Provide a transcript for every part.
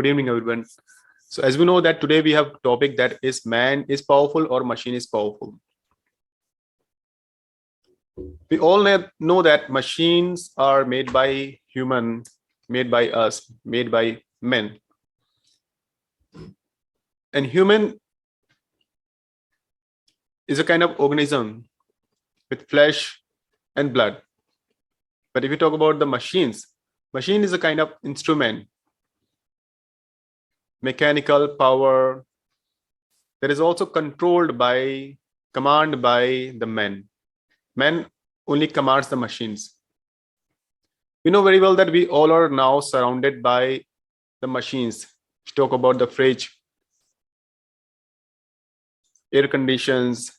Good evening, everyone. So as we know that today we have a topic that is man is powerful or machine is powerful. We all know that machines are made by human, made by us, made by men. And human is a kind of organism with flesh and blood. But if you talk about the machines, machine is a kind of instrument, mechanical power that is also controlled by, commanded by the men. Man only commands the machines. We know very well that we all are now surrounded by the machines. We talk about the fridge, air conditions,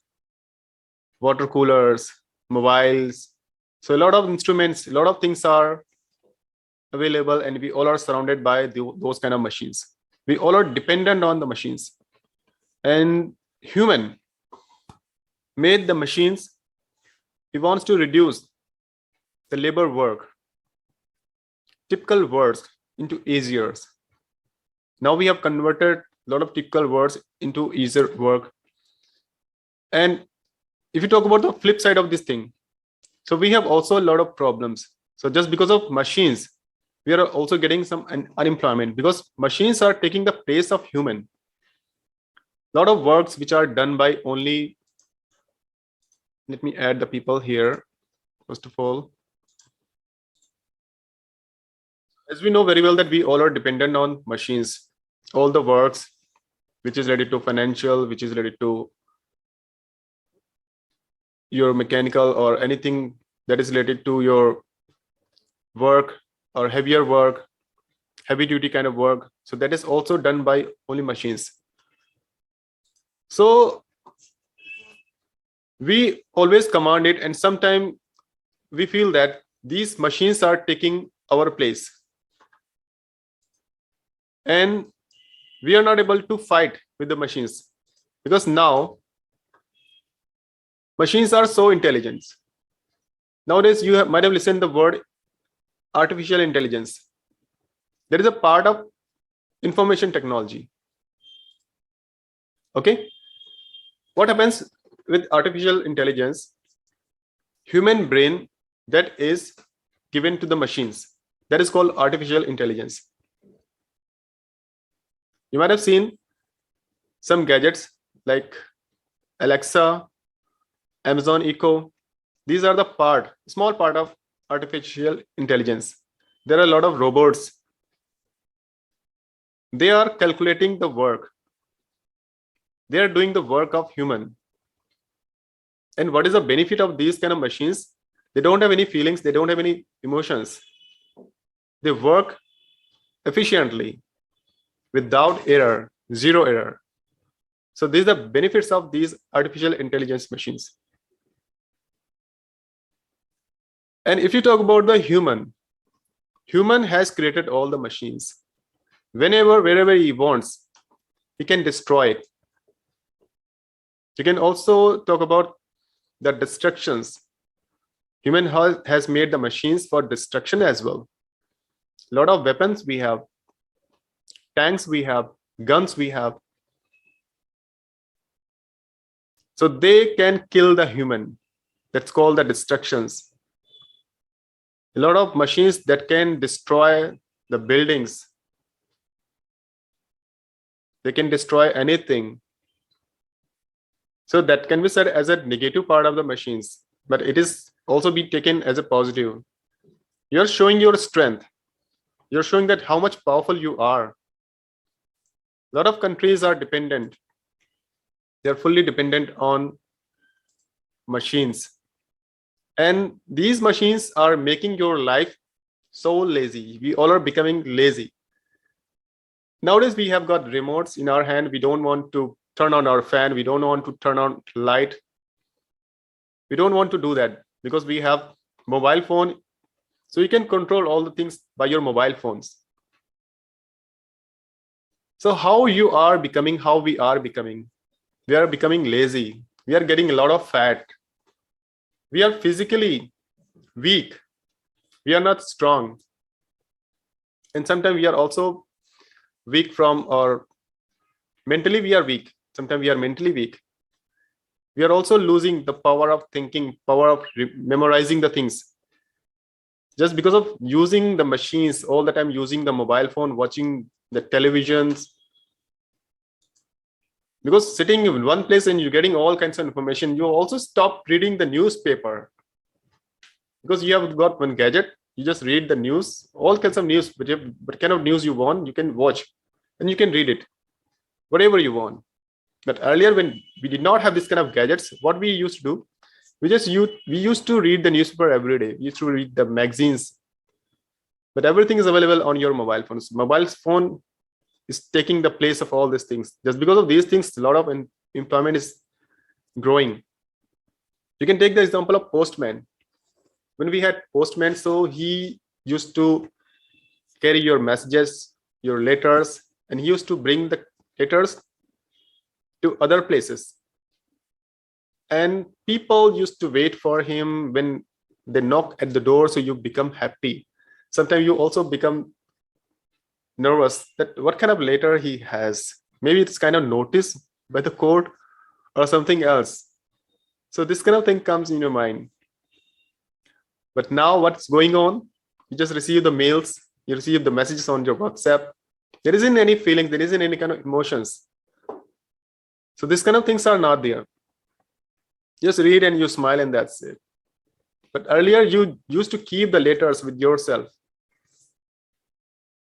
water coolers, mobiles. So a lot of instruments, a lot of things are available, and we all are surrounded by those kind of machines. We all are dependent on the machines. And human made the machines. He wants to reduce the labor work, typical words into easier. Now we have converted a lot of typical words into easier work. And if you talk about the flip side of this thing, so we have also a lot of problems. So just because of machines, we are also getting some unemployment because machines are taking the place of human. A lot of works which are done by only, let me add the people here, first of all. As we know very well that we all are dependent on machines, all the works which is related to financial, which is related to your mechanical or anything that is related to your work or heavier work, heavy duty kind of work. So that is also done by only machines. So we always command it, and sometimes we feel that these machines are taking our place. And we are not able to fight with the machines because now machines are so intelligent. Nowadays, you might have listened to the word artificial intelligence. That is a part of information technology. Okay. What happens with artificial intelligence? Human brain that is given to the machines. That is called artificial intelligence. You might have seen some gadgets like Alexa, Amazon Echo. These are the small part of artificial intelligence. There are a lot of robots. They are calculating the work. They are doing the work of human. And what is the benefit of these kind of machines? They don't have any feelings. They don't have any emotions. They work efficiently without error, zero error. So these are the benefits of these artificial intelligence machines. And if you talk about the human has created all the machines. Wherever he wants, he can destroy it. You can also talk about the destructions. Human has made the machines for destruction as well. A lot of weapons we have, tanks we have, guns we have. So they can kill the human. That's called the destructions. A lot of machines that can destroy the buildings. They can destroy anything. So that can be said as a negative part of the machines, but it is also be taken as a positive. You're showing your strength. You're showing that how much powerful you are. A lot of countries are dependent. They're fully dependent on machines. And these machines are making your life so lazy. We all are becoming lazy. Nowadays, we have got remotes in our hand. We don't want to turn on our fan. We don't want to turn on light. We don't want to do that because we have mobile phone. So you can control all the things by your mobile phones. So how you are becoming, how we are becoming. We are becoming lazy. We are getting a lot of fat. We are physically weak. We are not strong. And sometimes we are also weak from, or mentally we are weak. Sometimes we are mentally weak. We are also losing the power of thinking, power of memorizing the things, just because of using the machines all the time, using the mobile phone, watching the televisions. Because sitting in one place and you're getting all kinds of information, you also stop reading the newspaper, because you have got one gadget. You just read the news, all kinds of news, what kind of news you want, you can watch, and you can read it, whatever you want. But earlier, when we did not have this kind of gadgets, what we used to do, we used to read the newspaper every day. We used to read the magazines. But everything is available on your mobile phones. Mobile phone is taking the place of all these things. Just because of these things, a lot of employment is growing. You can take the example of postman. When we had postman, so he used to carry your messages, your letters, and he used to bring the letters to other places. And people used to wait for him when they knock at the door, so you become happy. Sometimes you also become nervous that what kind of letter he has. Maybe it's kind of notice by the court or something else. So this kind of thing comes in your mind. But now what's going on? You just receive the mails, you receive the messages on your WhatsApp. There isn't any feeling, there isn't any kind of emotions. So these kind of things are not there. Just read and you smile and that's it. But earlier you used to keep the letters with yourself.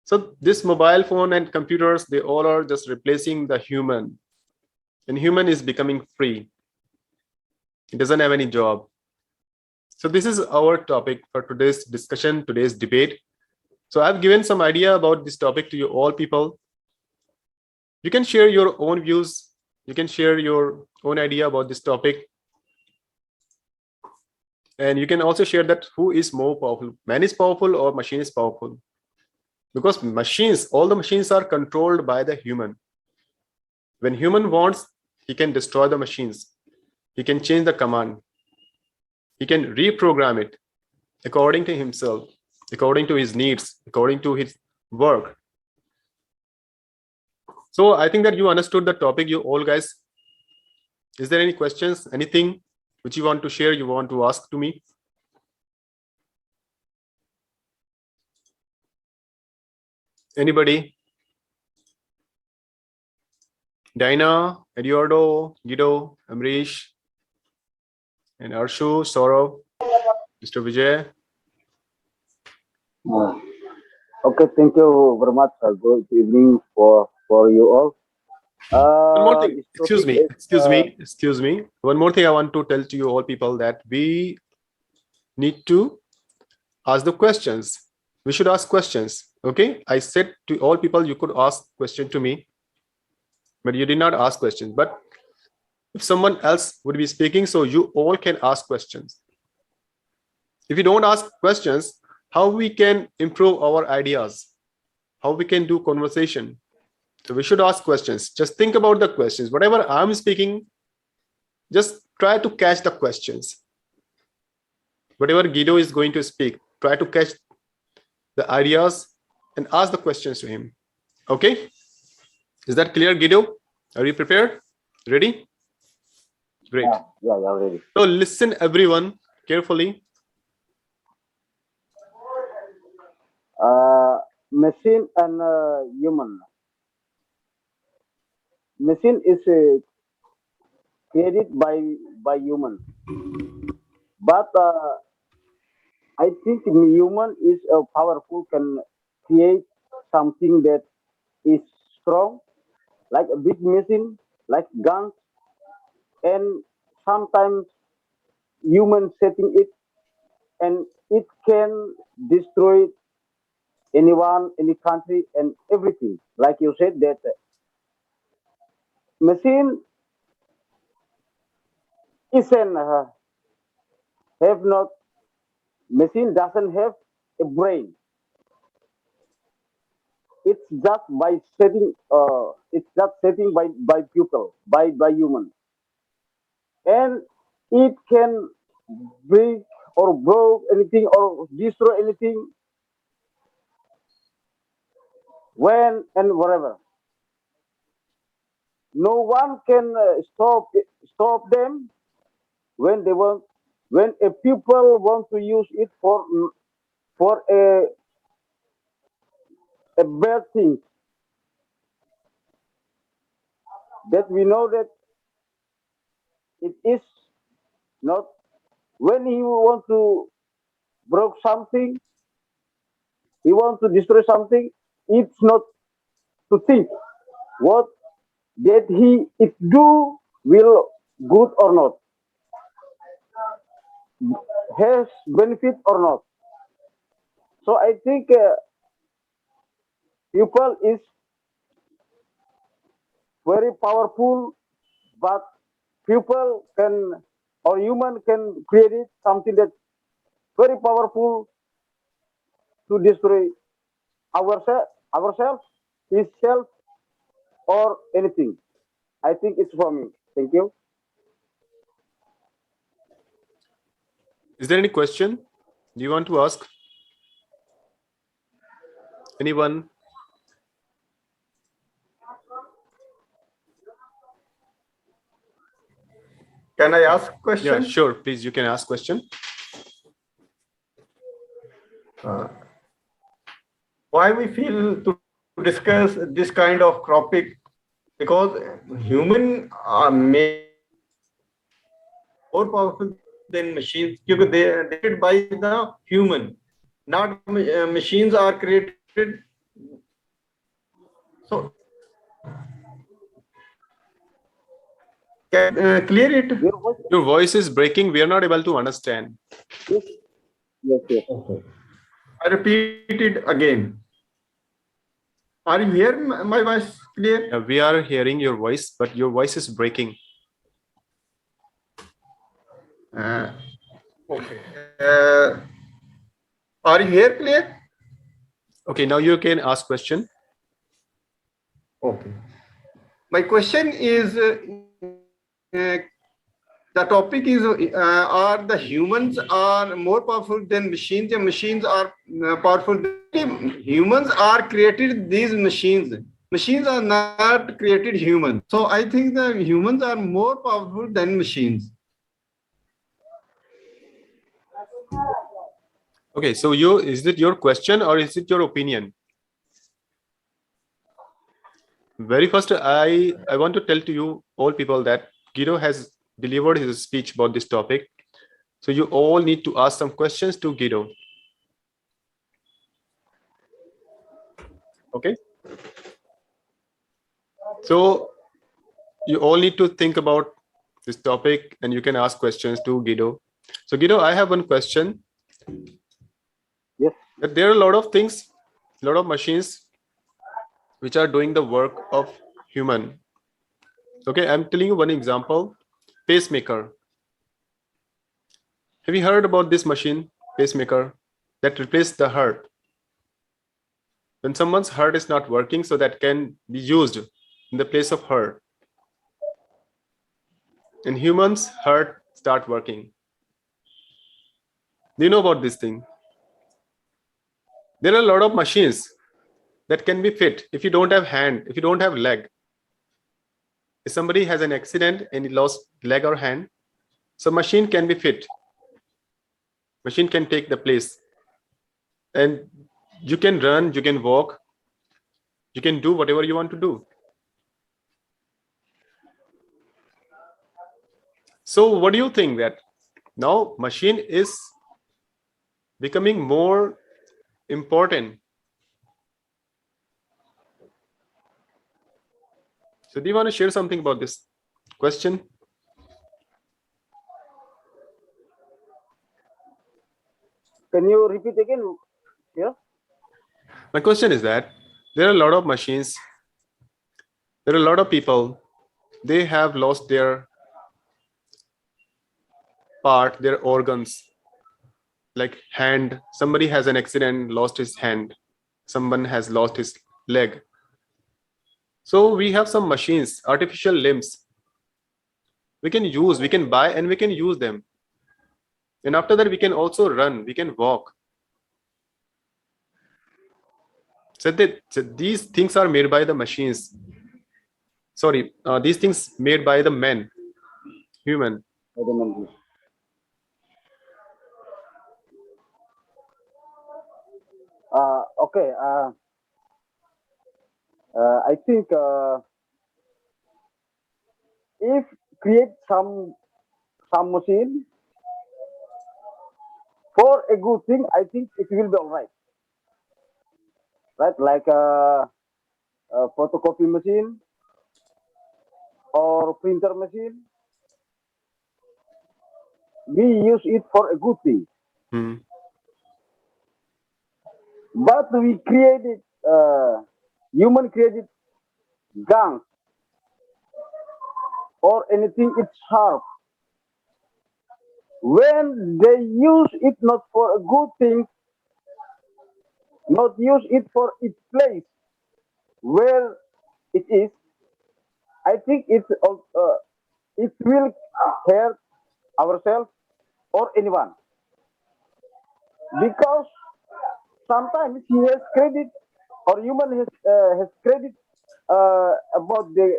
So this mobile phone and computers, they all are just replacing the human. And human is becoming free. It doesn't have any job. So this is our topic for today's discussion, today's debate. So I've given some idea about this topic to you all people. You can share your own views. You can share your own idea about this topic. And you can also share that who is more powerful, man is powerful or machine is powerful. Because machines, all the machines are controlled by the human. When human wants, he can destroy the machines. He can change the command. He can reprogram it according to himself, according to his needs, according to his work. So I think that you understood the topic, you all guys. Is there any questions, anything which you want to share, you want to ask to me? Anybody? Dina, Eduardo, Guido, Amrish, and Arshu, Saurav, Mr. Vijay. Okay, thank you very much. Good evening for you all. One more thing, This excuse topic me, is excuse me. One more thing I want to tell to you all people, that we need to ask the questions. We should ask questions. Okay, I said to all people you could ask question to me, but you did not ask questions. But if someone else would be speaking, so you all can ask questions. If you don't ask questions, how we can improve our ideas, how we can do conversation? So we should ask questions. Just think about the questions. Whatever I'm speaking, just try to catch the questions. Whatever Guido is going to speak, try to catch the ideas and ask the questions to him. Okay? Is that clear, Guido? Are you prepared? Ready? Great. yeah, ready. So listen, everyone, carefully. Machine and human. Machine is created by human, but I think human is powerful, can create something that is strong, like a big machine, like guns, and sometimes human setting it, and it can destroy anyone, any country, and everything. Like you said, that machine isn't have not machine doesn't have a brain. It's just by setting. It's just setting by people, by human, and it can break or broke anything or destroy anything when and wherever. No one can stop them when they want, when a people want to use it for a bad thing, that we know that it is not. When he want to broke something, he want to destroy something, it's not to think what that he it do will good or not, has benefit or not. So I think people is very powerful, but people can or human can create it something that's very powerful to destroy ourselves, his self, or anything. I think it's for me. Thank you. Is there any question? Do you want to ask? Anyone? Can I ask a Yeah, question? sure. Please, you can ask question. Why we feel to discuss this kind of topic? Because human are more powerful than machines because they are created by the human, not machines are created. So can clear it? Your voice, Your voice is breaking. We are not able to understand. yes, yes, yes. Okay. I repeat it again. Are you hearing my voice clear? We are hearing your voice, but your voice is breaking. Okay. Are you here clear? Okay, now you can ask question. Okay. My question is, the topic is, are the humans are more powerful than machines, and machines are powerful? Humans are created these machines. Machines are not created humans. So I think the humans are more powerful than machines. Okay, so is it your question or is it your opinion? Very first, I want to tell to you all people that Guido has delivered his speech about this topic. So you all need to ask some questions to Guido. Okay. So you all need to think about this topic and you can ask questions to Guido. So Guido, I have one question. Yes. That there are a lot of things, a lot of machines which are doing the work of human. Okay, I'm telling you one example, pacemaker. Have you heard about this machine, pacemaker, that replaces the heart? When someone's heart is not working, so that can be used in the place of heart. And humans' heart start working. Do you know about this thing? There are a lot of machines that can be fit if you don't have hand, if you don't have leg. If somebody has an accident and he lost leg or hand, so machine can be fit. Machine can take the place. And you can run, you can walk, you can do whatever you want to do. So what do you think that now machine is becoming more important? So do you want to share something about this question? Can you repeat again? Yeah. My question is that there are a lot of machines, there are a lot of people, they have lost their part, their organs, like hand. Somebody has an accident, lost his hand. Someone has lost his leg. So we have some machines, artificial limbs. We can use, we can buy and we can use them. And after that, we can also run, we can walk. So these things are made by the machines. Sorry, these things made by the men, human. Okay. I think if create some machine for a good thing, I think it will be all right. Right, like a photocopy machine or printer machine, we use it for a good thing. Hmm. But we created human created guns or anything it's sharp. When they use it not for a good thing, not use it for its place where it is, I think it will hurt ourselves or anyone because sometimes he has credit or human has credit about the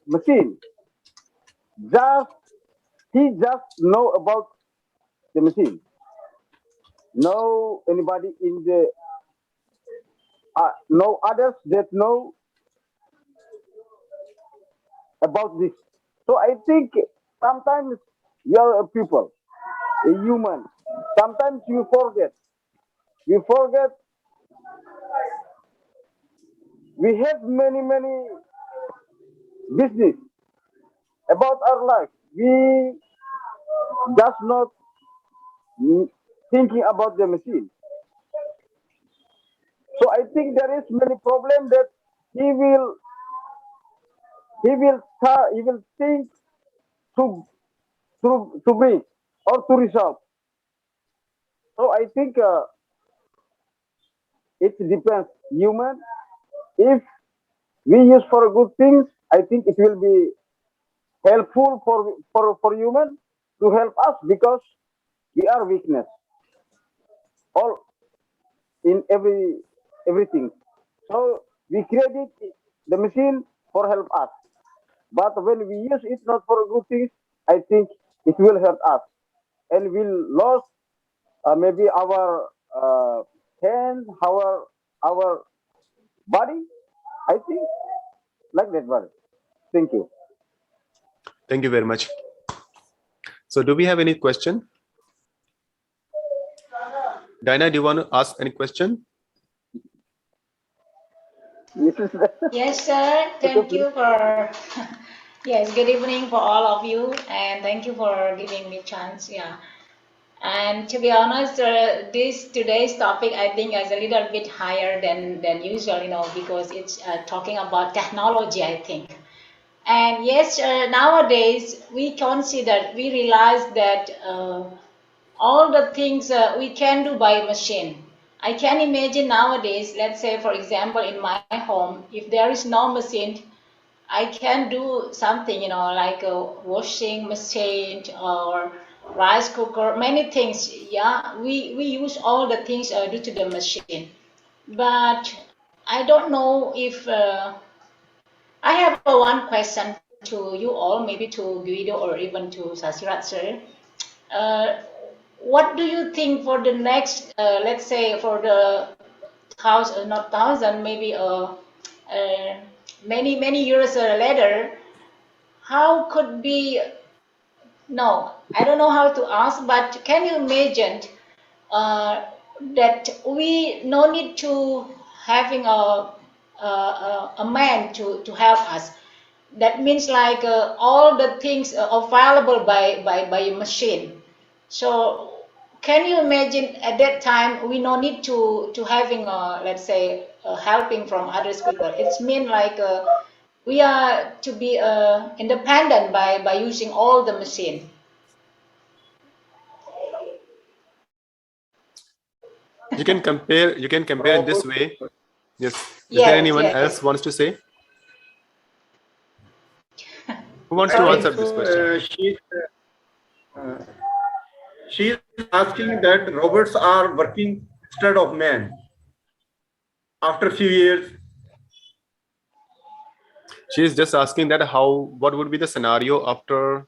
machine. Just he just know about the machine. No anybody in the no others that know about this. So I think sometimes you're a people, a human. Sometimes you forget. We forget we have many business about our life. We just not thinking about the machine. So I think there is many problem that he will he will think to to bring or to resolve. So I think it depends human. If we use for good things, I think it will be helpful for human to help us because we are weakness all in everything. So we created the machine for help us. But when we use it not for good things, I think it will hurt us and will lose maybe our hand, our body. I think like that, body. Thank you. Thank you very much. So do we have any question? Dinah, do you want to ask any question? Yes, sir. Thank you for yes, good evening for all of you, and thank you for giving me chance. Yeah, and to be honest, this today's topic I think is a little bit higher than usual, because it's talking about technology. I think, and yes, nowadays we realize that all the things we can do by machine. I can imagine nowadays, let's say, for example, in my home, if there is no machine, I can do something, like a washing machine or rice cooker, many things. Yeah, we use all the things due to the machine. But I don't know if I have a one question to you all, maybe to Guido or even to Sasirat, sir. Uh, what do you think for the next, let's say, for the thousand, not thousand, maybe many years later, how could be, no, I don't know how to ask, but can you imagine that we no need to having a man to help us? That means like all the things are available by a machine. So can you imagine at that time we no need to having let's say helping from others people. It's mean like we are to be independent by using all the machine. You can compare in this way. Yes. Is there Yes, anyone yes. else wants to say? Who wants I to think answer this so. question? Uh, she is asking that robots are working instead of man. after a few years. She is just asking that what would be the scenario after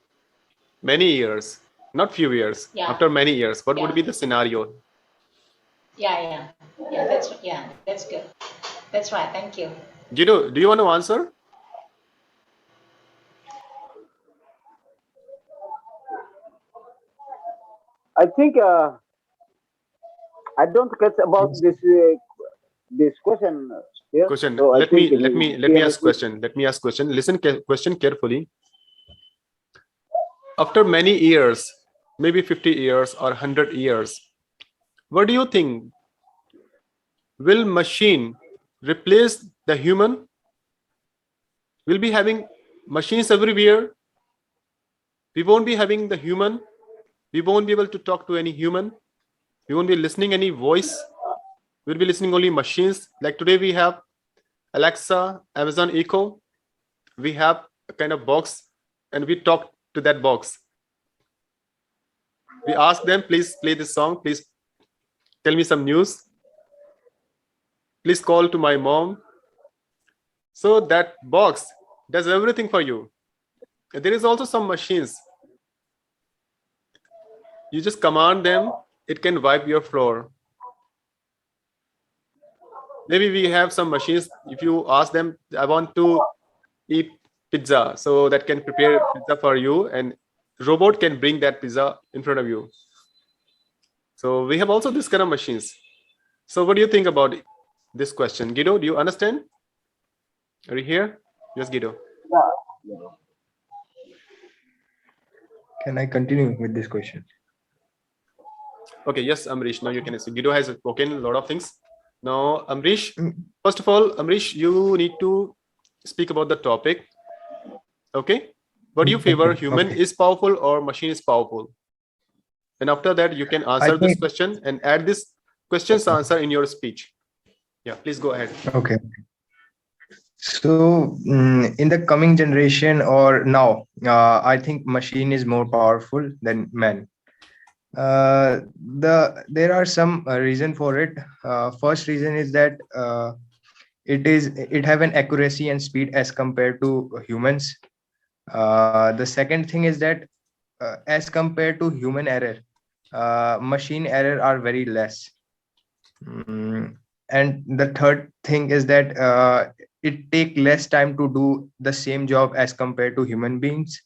many years, not few years, Yeah. after many years, what would Yeah. be the scenario? Yeah. That's good. That's right. Thank you. Guido, do you want to answer? I think I don't get about Yes. this question here. Question. So I Let think me let me let he me ask repeat. question. Let me ask question. Listen question carefully. After many years, maybe 50 years or 100 years, what do you think? Will machine replace the human? We'll be having machines everywhere. We won't be having the human. We won't be able to talk to any human. We won't be listening any voice. We'll be listening only machines. Like today we have Alexa, Amazon Echo. We have a kind of box and we talk to that box. We ask them, please play this song. Please tell me some news. Please call to my mom. So that box does everything for you. There is also some machines. You just command them. It can wipe your floor. Maybe we have some machines. If you ask them, I want to eat pizza, so that can prepare pizza for you, and robot can bring that pizza in front of you. So we have also this kind of machines. So what do you think about this question, Guido? Do you understand? Are you here? Yes, Guido. Yeah. Can I continue with this question? Okay, yes, Amrish. Now you can see. Guido has spoken a lot of things. Now, Amrish, Mm. first of all, Amrish, you need to speak about the topic. Okay. What do you favor? Human Okay. is powerful or machine is powerful? And after that, you can I answer this think question and add this question's answer in your speech. Yeah, please go ahead. okay. So in the coming generation or now, I think machine is more powerful than man. There are some reason for it. First reason is that it have an accuracy and speed as compared to humans. The second thing is that as compared to human error, machine error are very less. And the third thing is that it take less time to do the same job as compared to human beings.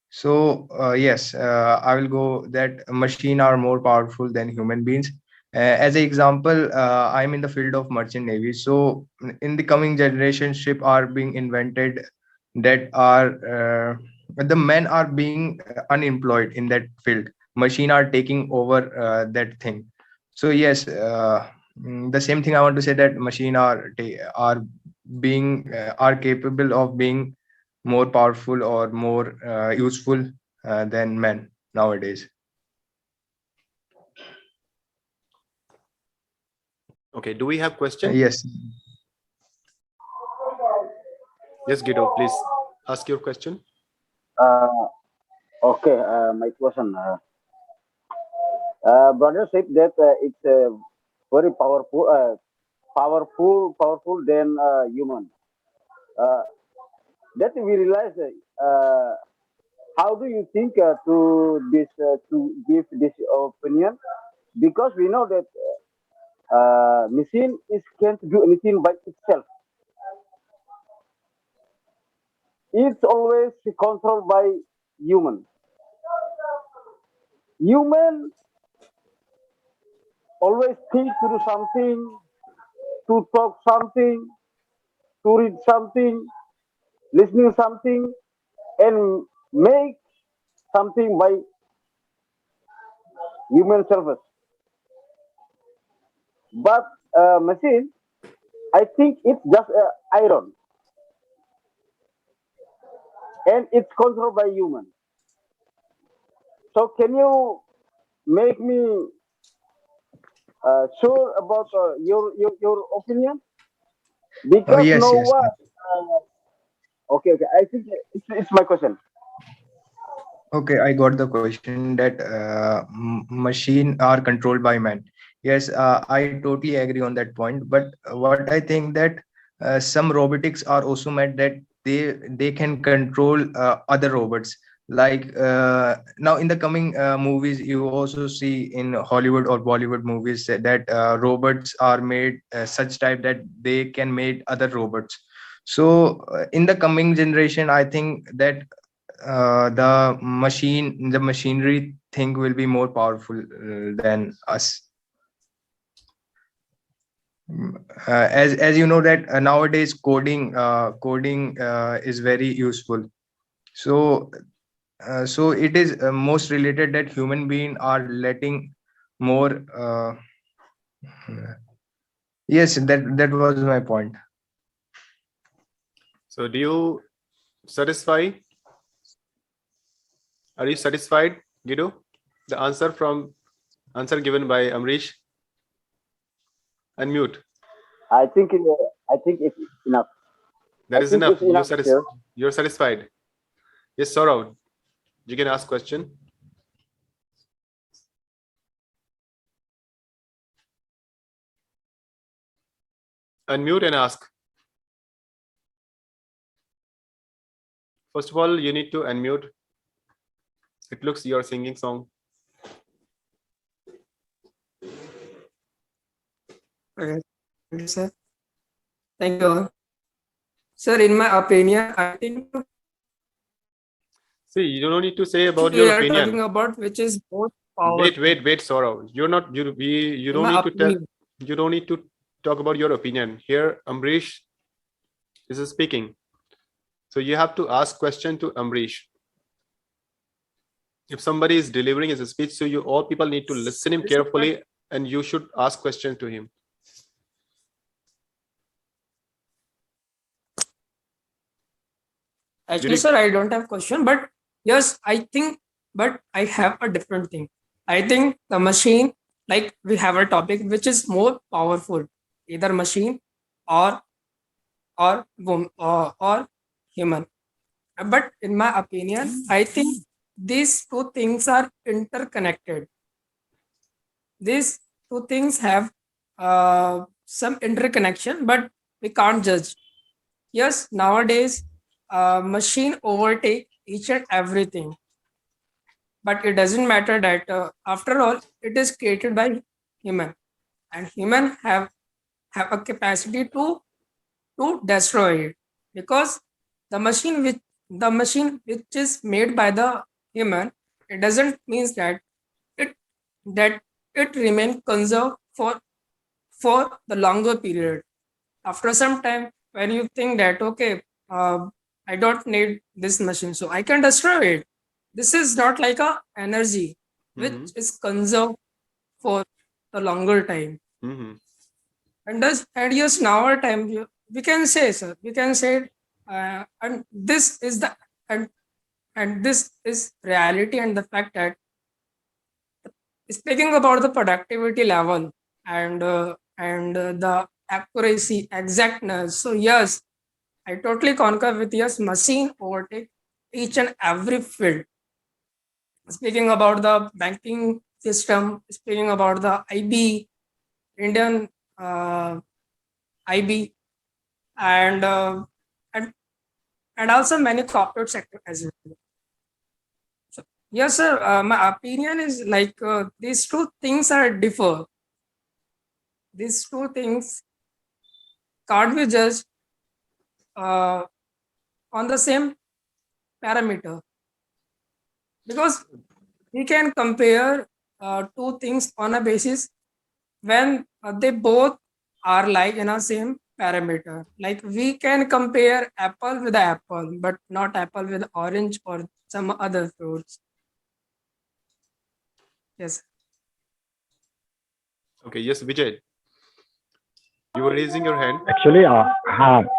So yes, I will go that machine are more powerful than human beings. As an example, I'm in the field of merchant navy. So in the coming generation, ship are being invented that are the men are being unemployed in that field. Machine are taking over that thing. So yes, the same thing I want to say, that machine are being are capable of being more powerful or more useful than men nowadays. Okay, do we have question? Yes. Yes, Guido, please ask your question. Uh, okay. My question. Brother said that it's very powerful, powerful than human. Uh, that we realize. How do you think to give this opinion? Because we know that machine is can't do anything by itself. It's always controlled by human. Human always think to do something, to talk something, to read something, listening something, and make something by human service. But machine, I think it's just iron, and it's controlled by human. So can you make me sure about your opinion? Oh Because yes, no yes. one. Okay. I think it's my question. Okay, I got the question that machine are controlled by man. Yes, I totally agree on that point. But what I think that some robotics are also meant that they can control other robots. Like now in the coming movies, you also see in Hollywood or Bollywood movies that robots are made such type that they can make other robots. So in the coming generation, I think that the machinery thing will be more powerful than us. As you know that nowadays coding is very useful. So so it is most related that human being are letting more. Yes, that was my point. So do you satisfy? Are you satisfied, Guido? The answer given by Amrish. Unmute. I think it's enough. That I is think enough. it's enough, sir. You're satisfied. Yes, Saurav. You can ask question. Unmute and ask. First of all, you need to unmute. It looks you're singing song. Okay, thank you, sir. Thank you all. Sir, in my opinion, I think See, you don't need to say about we your are talking opinion. about which is most powerful. Wait, Saurav. You're not you In don't my need to tell opinion, you don't need to talk about your opinion. Here Amrish is speaking. So you have to ask question to Amrish. If somebody is delivering his speech, so you all people need to listen him this is what carefully and you should ask question to him. actually, sir, I don't have question, but yes, I think, but I have a different thing. I think the machine, like we have a topic which is more powerful, either machine or or human. But in my opinion, I think these two things are interconnected. These two things have some interconnection, but we can't judge. Yes, nowadays machine overtake each and everything, but it doesn't matter that after all it is created by human, and human have a capacity to destroy it, because the machine which is made by the human, it doesn't means it that it remain conserved for the longer period. After some time, when you think that okay, I don't need this machine, so I can destroy it. This is not like a energy which is conserved for the longer time. And yes, now our time we can say, sir, we can say, and this is the and and this is reality and the fact that speaking about the productivity level and the accuracy, exactness. So yes, I totally concur with yes. Machine overtake each and every field. Speaking about the banking system, speaking about the IB, Indian IB, and and and also many corporate sector as well. So, yes, sir. My opinion is like these two things are differ. These two things can't be judged uh, on the same parameter, because we can compare two things on a basis when they both are like in a same parameter. Like we can compare apple with apple, but not apple with orange or some other fruits. Yes. Okay, yes, Vijay. You were raising your hand. Actually,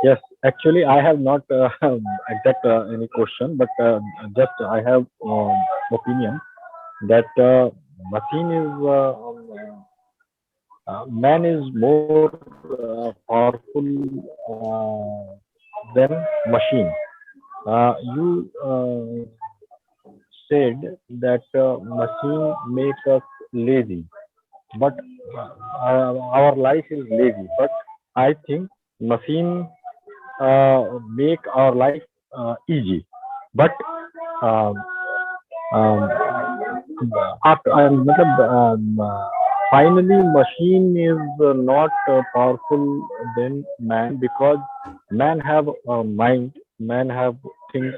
yes. Actually, I have not exact any question, but just I have opinion that machine is man is more powerful than machine. You said that machine make us lazy, but our life is lazy. But I think machine make our life easy. But um, um, after, finally, machine is not powerful than man, because man have a mind, man have think,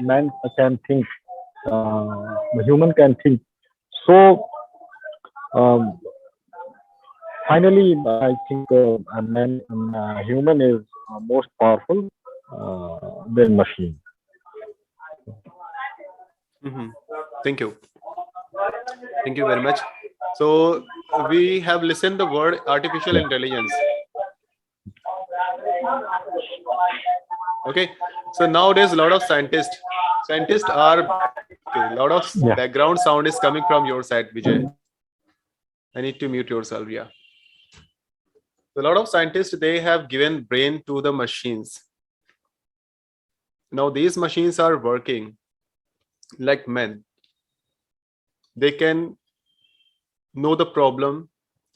man can think, human can think. So um, finally, I think human is most powerful than machine. Hmm. Thank you. Thank you very much. So we have listened the word artificial Yeah. intelligence. Okay. So nowadays, a lot of scientists are okay. A lot of Yeah. background sound is coming from your side, Vijay. I need to mute yourself. Yeah. A lot of scientists, they have given brain to the machines. Now these machines are working like men. They can know the problem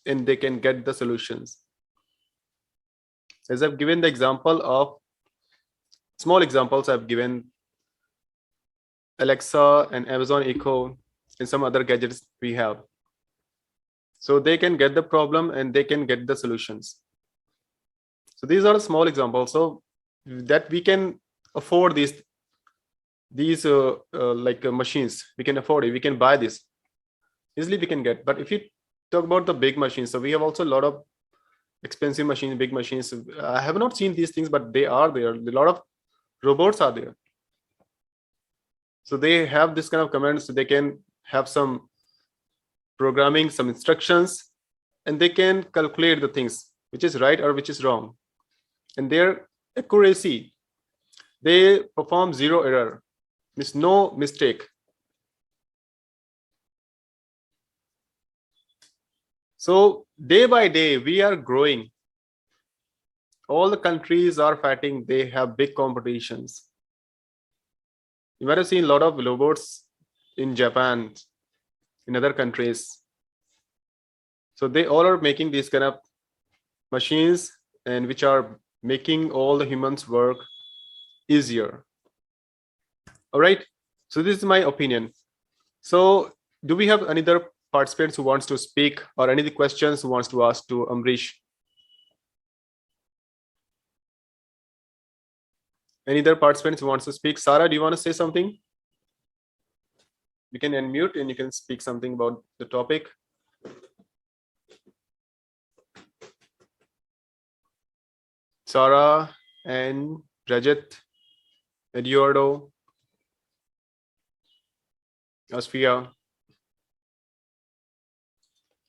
and they can get the solutions. As I've given the example of small examples, I've given Alexa and Amazon Echo and some other gadgets we have. So they can get the problem and they can get the solutions. So these are small examples. So that we can afford these machines. We can afford it. We can buy this easily. We can get. But if you talk about the big machines, so we have also a lot of expensive machines, big machines. I have not seen these things, but they are there. A lot of robots are there. So they have this kind of commands. So they can have some programming, some instructions, and they can calculate the things which is right or which is wrong. And their accuracy, they perform zero error, means no mistake. So day by day, we are growing. All the countries are fighting. They have big competitions. You might have seen a lot of robots in Japan, in other countries. So they all are making these kind of machines and which are making all the humans work easier. All right. So this is my opinion. So do we have any other participants who wants to speak or any questions who wants to ask to Amrish? Any other participants who wants to speak? Sarah, do you want to say something? You can unmute and you can speak something about the topic. Sarah and Rajat, Eduardo, Asfia.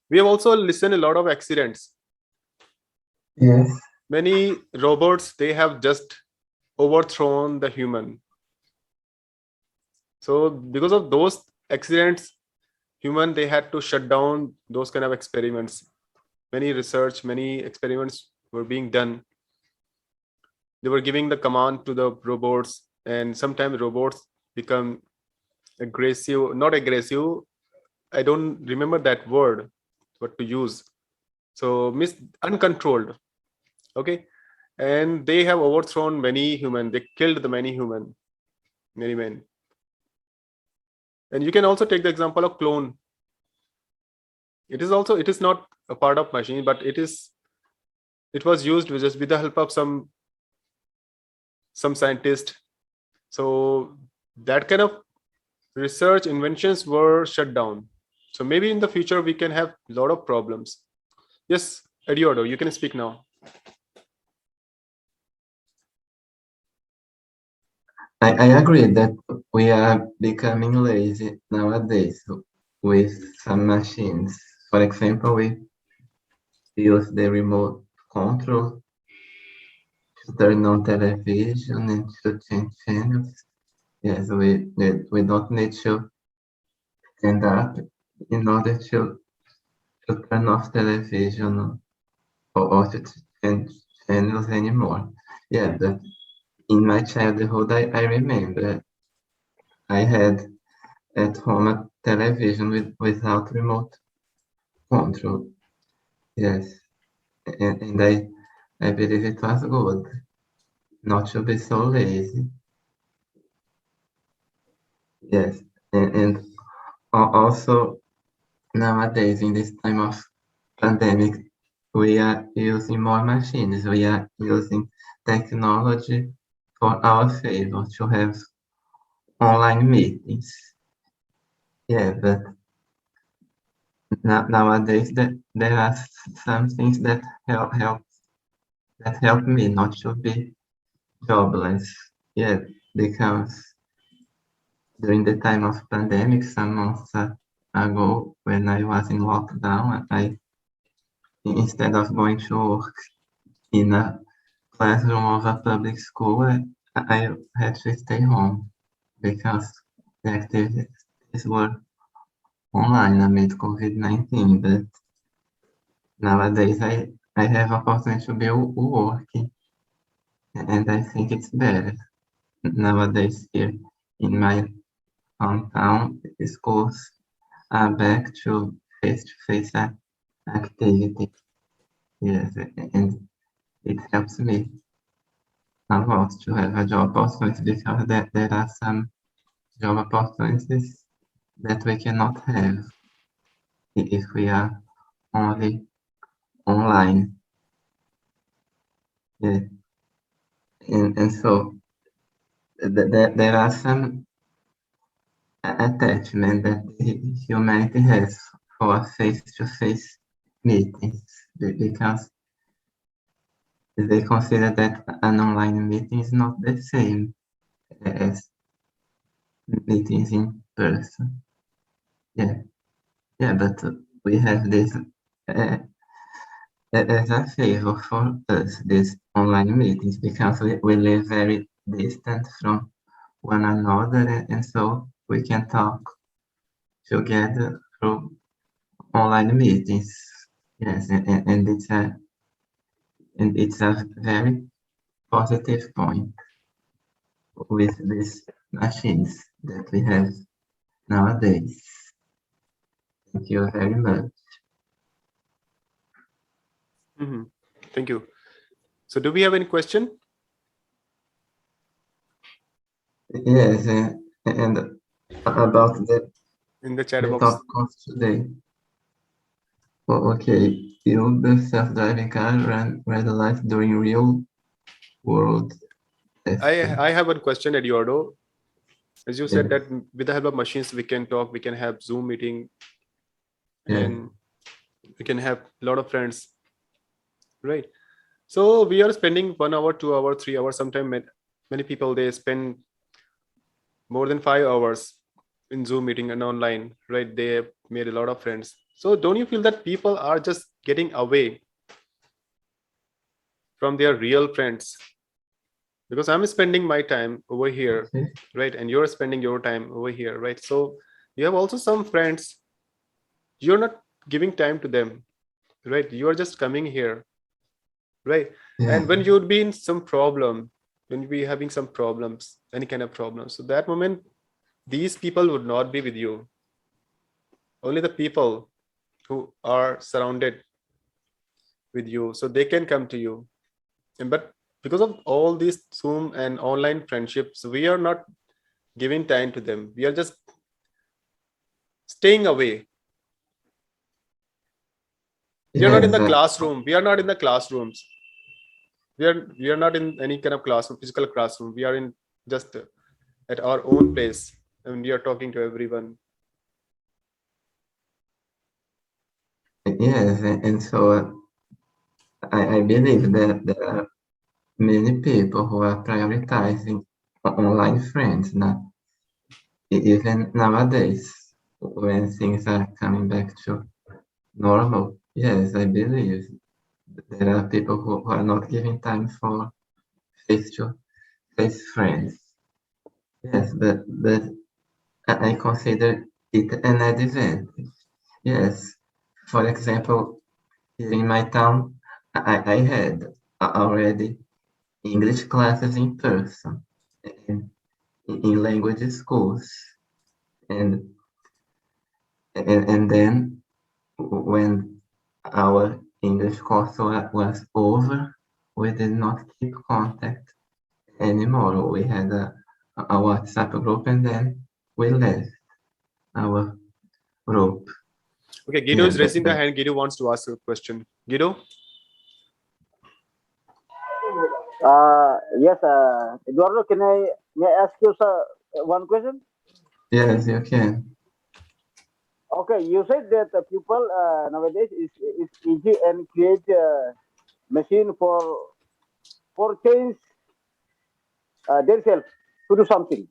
We have also listened a lot of accidents. Yes. Many robots, they have just overthrown the human. So because of those accidents, human, they had to shut down those kind of experiments. Many research, many experiments were being done. They were giving the command to the robots, and sometimes robots become aggressive, not aggressive. I don't remember that word, what to use. So uncontrolled. Okay. And they have overthrown many human. They killed the many human, many men. And you can also take the example of clone. It is not a part of machine, but it was used just with the help of some scientist. So that kind of research inventions were shut down. So maybe in the future we can have a lot of problems. Yes, Eduardo, you can speak now. I agree that we are becoming lazy nowadays with some machines. For example, we use the remote control to turn on television and to change channels. Yes, we don't need to stand up in order to turn off television or to change channels anymore. Yeah, but in my childhood, I remember I had at home a television without remote control. Yes, and I believe it was good not to be so lazy. Yes, and also nowadays in this time of pandemic, we are using more machines. We are using technology for our favor to have online meetings. Yeah, but nowadays there are some things that help me not to be jobless. Yeah, because during the time of pandemic, some months ago, when I was in lockdown, I instead of going to work in a classroom of a public school, I had to stay home because the activities were online amid COVID-19. But nowadays, I have opportunity to be working, and I think it's better. Nowadays, here in my hometown, schools are back to face-to-face activity. Yes, and it helps me a lot to have a job opportunity because there are some job opportunities that we cannot have if we are only online. Yeah. And so there are some attachment that humanity has for face-to-face meetings because they consider that an online meeting is not the same as meetings in person. Yeah, yeah, but we have this as a favor for us, these online meetings, because we live very distant from one another, and so we can talk together through online meetings. Yes, and it's a very positive point with these machines that we have nowadays. Thank you very much. Thank you. So do we have any question? Yes, and about In the chat the box. talk of today. Oh, okay, will the self-driving car run red light during real world testing? I have one question, Eduardo. As you said Yes, that with the help of machines, we can talk, we can have Zoom meeting, yes, and we can have a lot of friends, right? So we are spending 1 hour, 2 hour, 3 hours. Sometimes many people, they spend more than 5 hours in Zoom meeting and online, right? They have made a lot of friends. So don't you feel that people are just getting away from their real friends? Because I'm spending my time over here, okay. right? And you're spending your time over here, right? So you have also some friends, you're not giving time to them, right? You are just coming here, right? Yeah, And when you'd be in some problem, when you be having some problems, any kind of problem, so that moment these people would not be with you. Only the people who are surrounded with you, so they can come to you. And but because of all these Zoom and online friendships, we are not giving time to them. We are just staying away. We are not in yes, the classroom. We are not in the classrooms. We are not in any kind of classroom, physical classroom. We are in just at our own place, and we are talking to everyone. yes, and so I believe that there are many people who are prioritizing online friends now, even nowadays when things are coming back to normal. Yes, I believe there are people who are not giving time for face-to-face friends. Yes, but I consider it an advantage. Yes, for example, here in my town, I had already English classes in person and in language schools, and and then when our English course was over, we did not keep contact anymore. We had a WhatsApp group and then we left our group. Okay, Guido Yeah, is raising the hand. Guido wants to ask a question. Guido? Yes, Eduardo, may I ask you one question? yes, you can. Okay, you said that people nowadays is easy and create machine for change themselves to do something.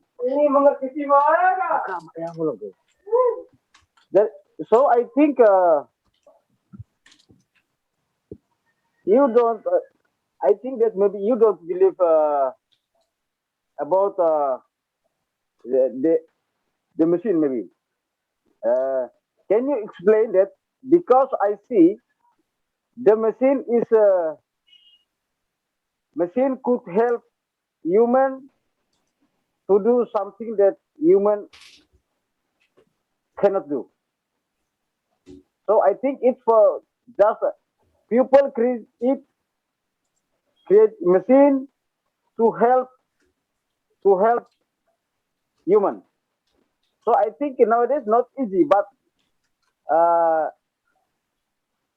That, so I think you don't. I think that maybe you don't believe about the, the the machine. Maybe can you explain that? Because I see the machine could help human to do something that human cannot do. So I think it's for just people create machine to help human. So I think nowadays not easy, but uh,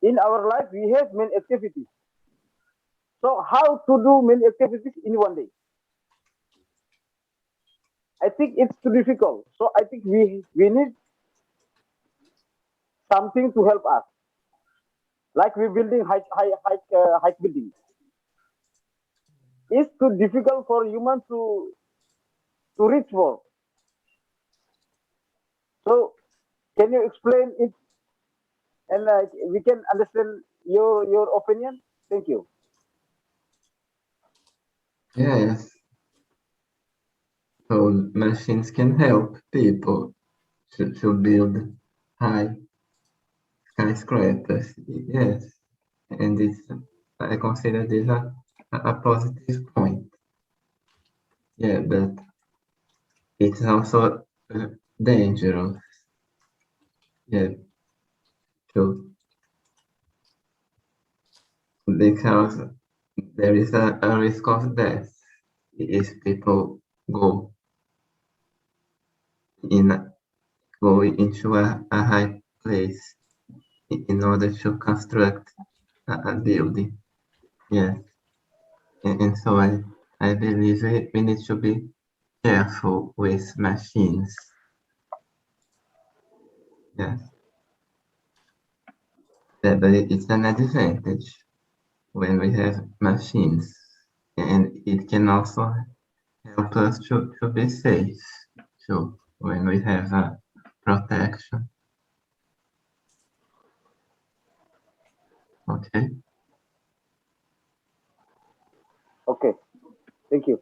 in our life we have many activities. So how to do many activities in one day? I think it's too difficult. So I think we need something to help us, like we building high building. It's too difficult for human to reach for. So can you explain it and we can understand your opinion? Thank you. Yes, so machines can help people to build high skyscrapers. Yes, and this I consider this a positive point. Yeah, but it's also dangerous. Yeah, too, because there is a risk of death if people go in go into a high place in order to construct a building. Yes, and so I believe we need to be careful with machines. Yes, yeah, but it's an advantage when we have machines, and it can also help us to be safe too when we have protection. Okay. Okay, thank you.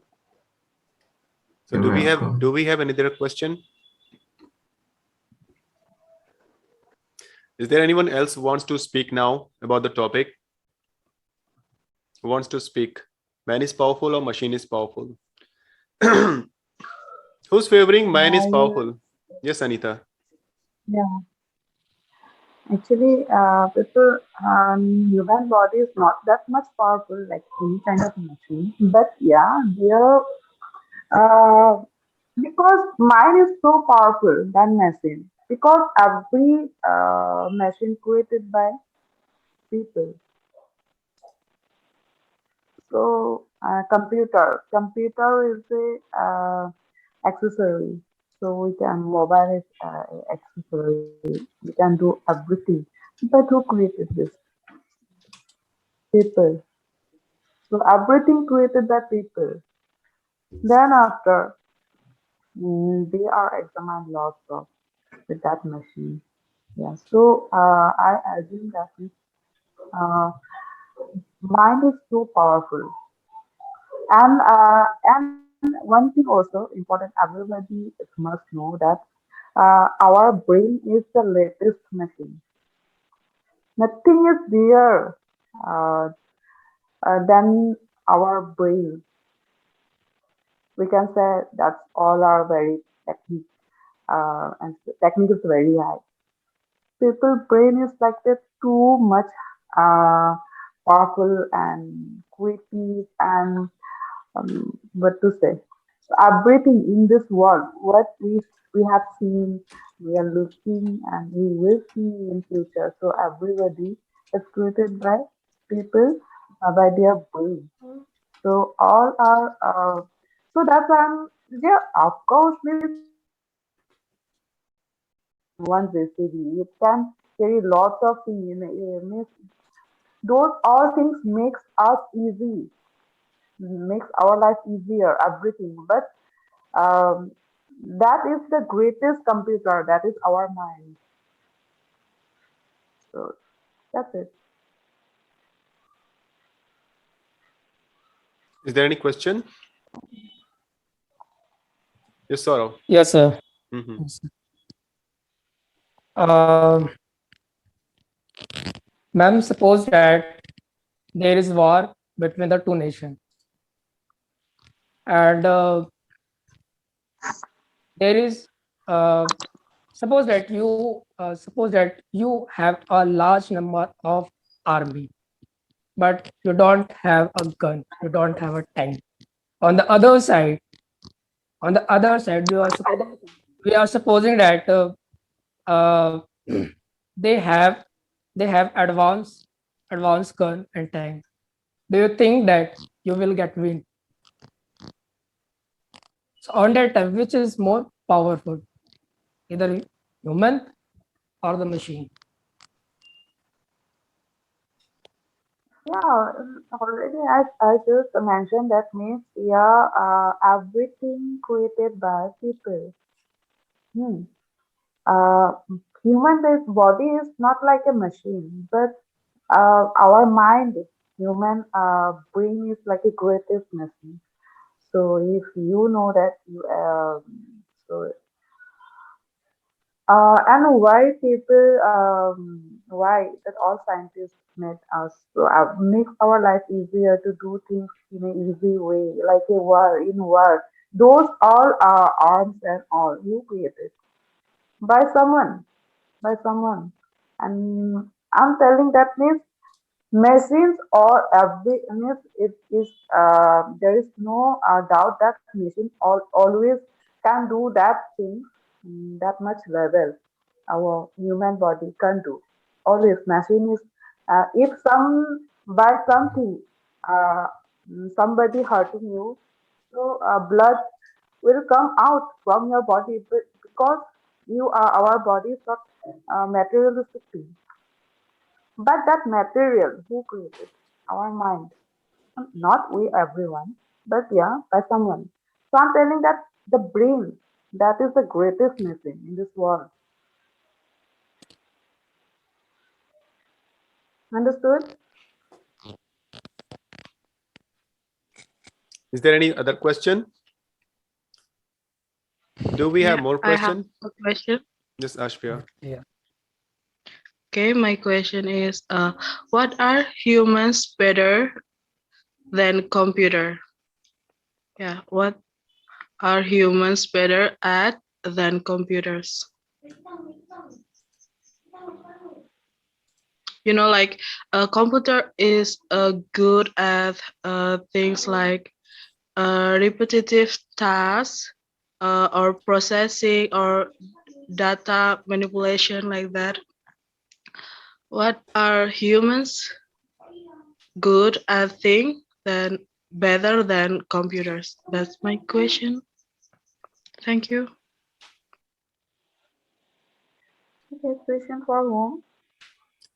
So You're welcome. do we have any other question? Is there anyone else who wants to speak now about the topic? Who wants to speak? Man is powerful or machine is powerful? Who's favoring man is powerful? Yes, Anita. Yeah, actually, people, human body is not that much powerful like any kind of machine. But yeah, there, uh, because mind is so powerful than machine. Because every machine created by people. So, computer is a accessory. So we can mobile is accessory. We can do everything. But who created this? People. So everything created by people. Then after they are examined lots of with that machine. Yeah. So I assume that uh, mind is so powerful. And one thing also important, everybody must know that our brain is the latest machine. Nothing is there uh, than our brain. We can say that's all are very technique and technique is very high. People brain is like that too much uh, powerful and creepy and what to say. So everything in this world, what we have seen, we are looking, and we will see in future. So everybody is created by people by their brain. So all are so that's why yeah, of course, means one recipe. It can carry lots of things. Means those all things makes us easy, makes our life easier, everything. But um, that is the greatest computer. That is our mind. So that's it. Is there any question? Yes, Saurav. Yes, sir. Mhm. Yes, sir. Um, Ma'am, suppose that there is war between the two nations, and there is suppose that you have a large number of army, but you don't have a gun, you don't have a tank. On the other side, we are supposing that uh, they have advanced gun and tank. Do you think that you will get win? So on that time, which is more powerful, either human or the machine? Yeah, already I just mentioned that means yeah, everything created by people. Hmm. Uh, human-based body is not like a machine, but our mind, human brain is like a greatest machine. So if you know that you so and why people why that all scientists made us so makes our life easier to do things in an easy way, like a war in war. Those all are arms and all you created by someone, by someone. And I'm telling that means machines or every means it is there is no doubt that machine always can do that thing that much level our human body can do. Always machine is if some by something uh, somebody hurting you, so blood will come out from your body because you are our body is not materialistic thing. But that material, who created? Our mind. Not we, everyone, but yeah, by someone. So I'm telling that the brain, that is the greatest machine in this world. Understood? Is there any other question? Do we have Yeah, more I have question? a question. Yes, Ashpia. Yeah. Okay, my question is, what are humans better than computer? Yeah, what are humans better at than computers? You know, like a computer is good at things like repetitive tasks or processing or data manipulation like that. What are humans good at thing than better than computers? That's my question. Thank you. Okay, question for whom?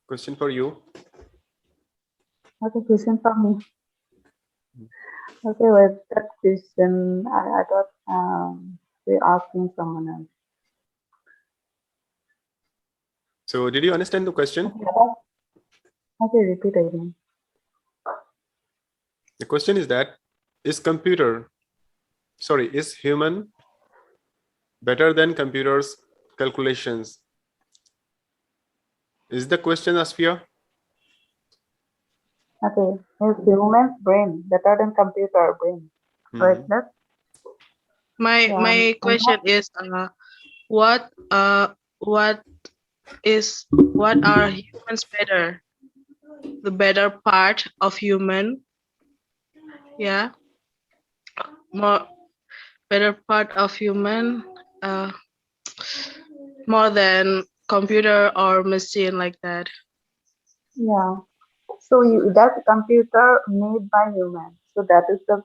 Question for you. Okay, question for me. Okay, well, that question, I thought we asking someone else. So did you understand the question? Okay, repeat again. The question is that is human better than computers calculations? Is the question, Asfia? Okay, is human's brain better than computer brain? Right, Mhm. that? My Yeah, my I'm question is what is what are humans better? The better part of human, yeah, more better part of human, uh, more than computer or machine like that. Yeah. So that computer made by human. So that is the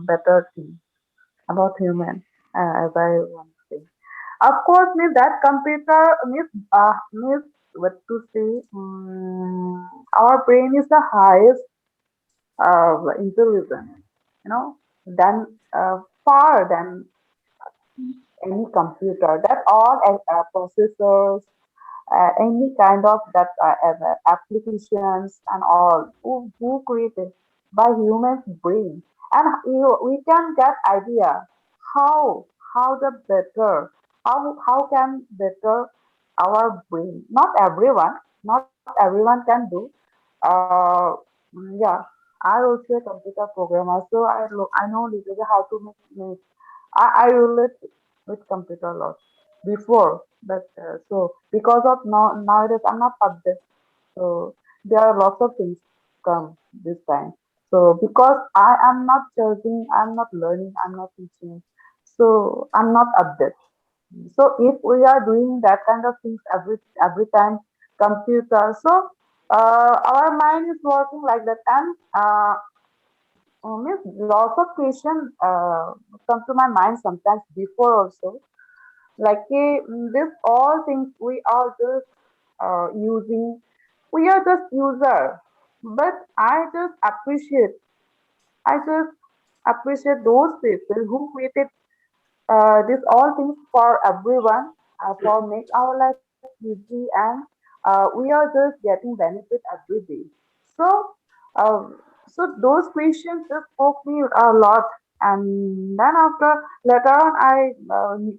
better thing about human, as I want to say. Of course, means that computer means what to say. Our brain is the highest intelligence, than far than any computer. That all processors, any kind of that applications and all who created by humans brain, and we can get idea how the better, how can better our brain. Not everyone can do. uh, yeah, I also a computer programmer, so I know little bit how to make. I relate with computer a lot before, but so because of nowadays I'm not updated, so there are lots of things come this time. So because I am not charging, I'm not learning, I'm not teaching, so I'm not updated. So if we are doing that kind of things every time, computer, so our mind is working like that, and means lots of questions come to my mind sometimes before also, like this all things we are just using, we are just user, but I just appreciate those people who created this all things for everyone, for make our life easy, and we are just getting benefit every day. So, so those questions just spoke me a lot, and then after later on, I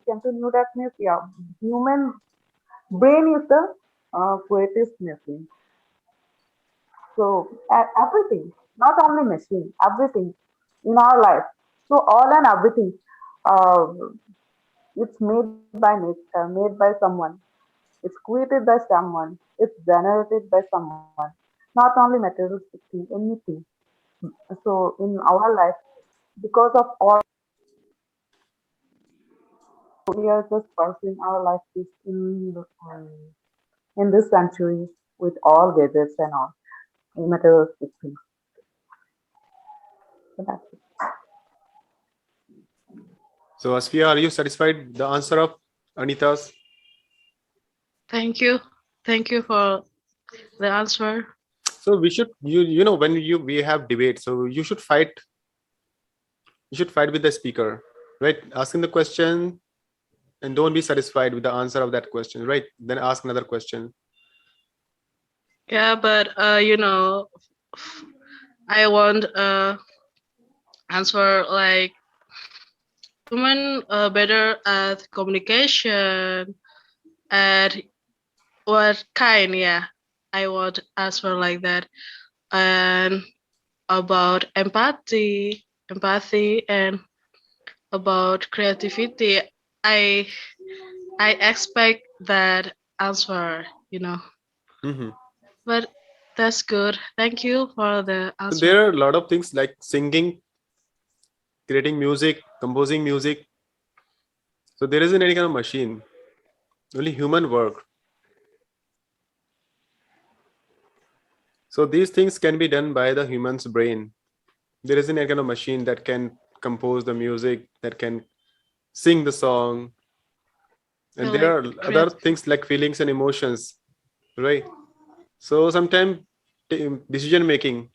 came to know that means yeah, human brain is the greatest machine. So everything, not only machine, everything in our life. So all and everything. Uh, it's made by made by someone. It's created by someone. It's generated by someone. Not only materialistic thing, anything. So in our life, because of all, we are just pursuing our life is in this century with all gadgets and all materialistic things. So that's it. So Asfiya, are you satisfied with the answer of Anita's? Thank you. Thank you for the answer. So we should, you know, when we have debate, so you should fight with the speaker, right? Asking the question and don't be satisfied with the answer of that question, right? Then ask another question. Yeah, but I want answer like human better at communication at what kind, yeah. I want answer like that. And about empathy and about creativity. I I expect that answer. Mm-hmm. But that's good. Thank you for the So answer. there are a lot of things like singing, creating music, composing music. So there isn't any kind of machine, only human work. So these things can be done by the human's brain. There isn't any kind of machine that can compose the music, that can sing the song. And Feel there like are other creative. things like feelings and emotions, right? So sometimes decision making,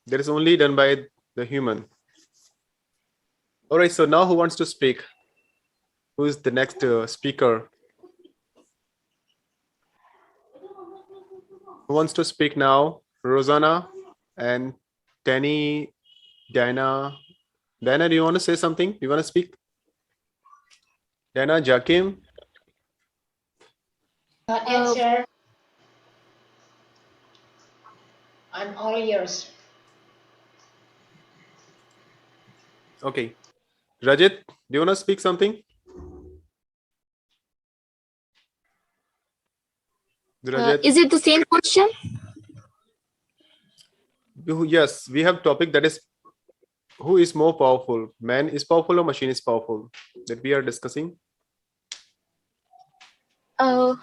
that is only done by the human. All right, so now who wants to speak? Who is the next speaker? Who wants to speak now? Rosanna and Danny, Dana. Dana, do you want to say something? Do you want to speak? Dana, Jakim? Not yet, sir. I'm all yours. Okay. Rajit, do you want to speak something? Rajat, Is it the same question? yes, we have topic that is who is more powerful, man is powerful or machine is powerful, that we are discussing. So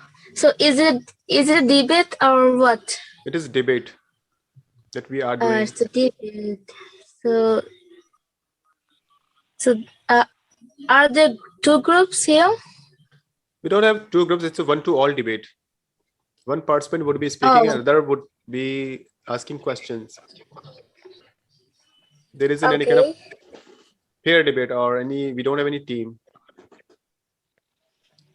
is it a debate or what? It is debate that we are doing. It's a debate. So so uh, are there two groups here? We don't have two groups, it's a one to all debate. One participant would be speaking and other would be asking questions. There isn't any kind of peer debate or any, we don't have any team.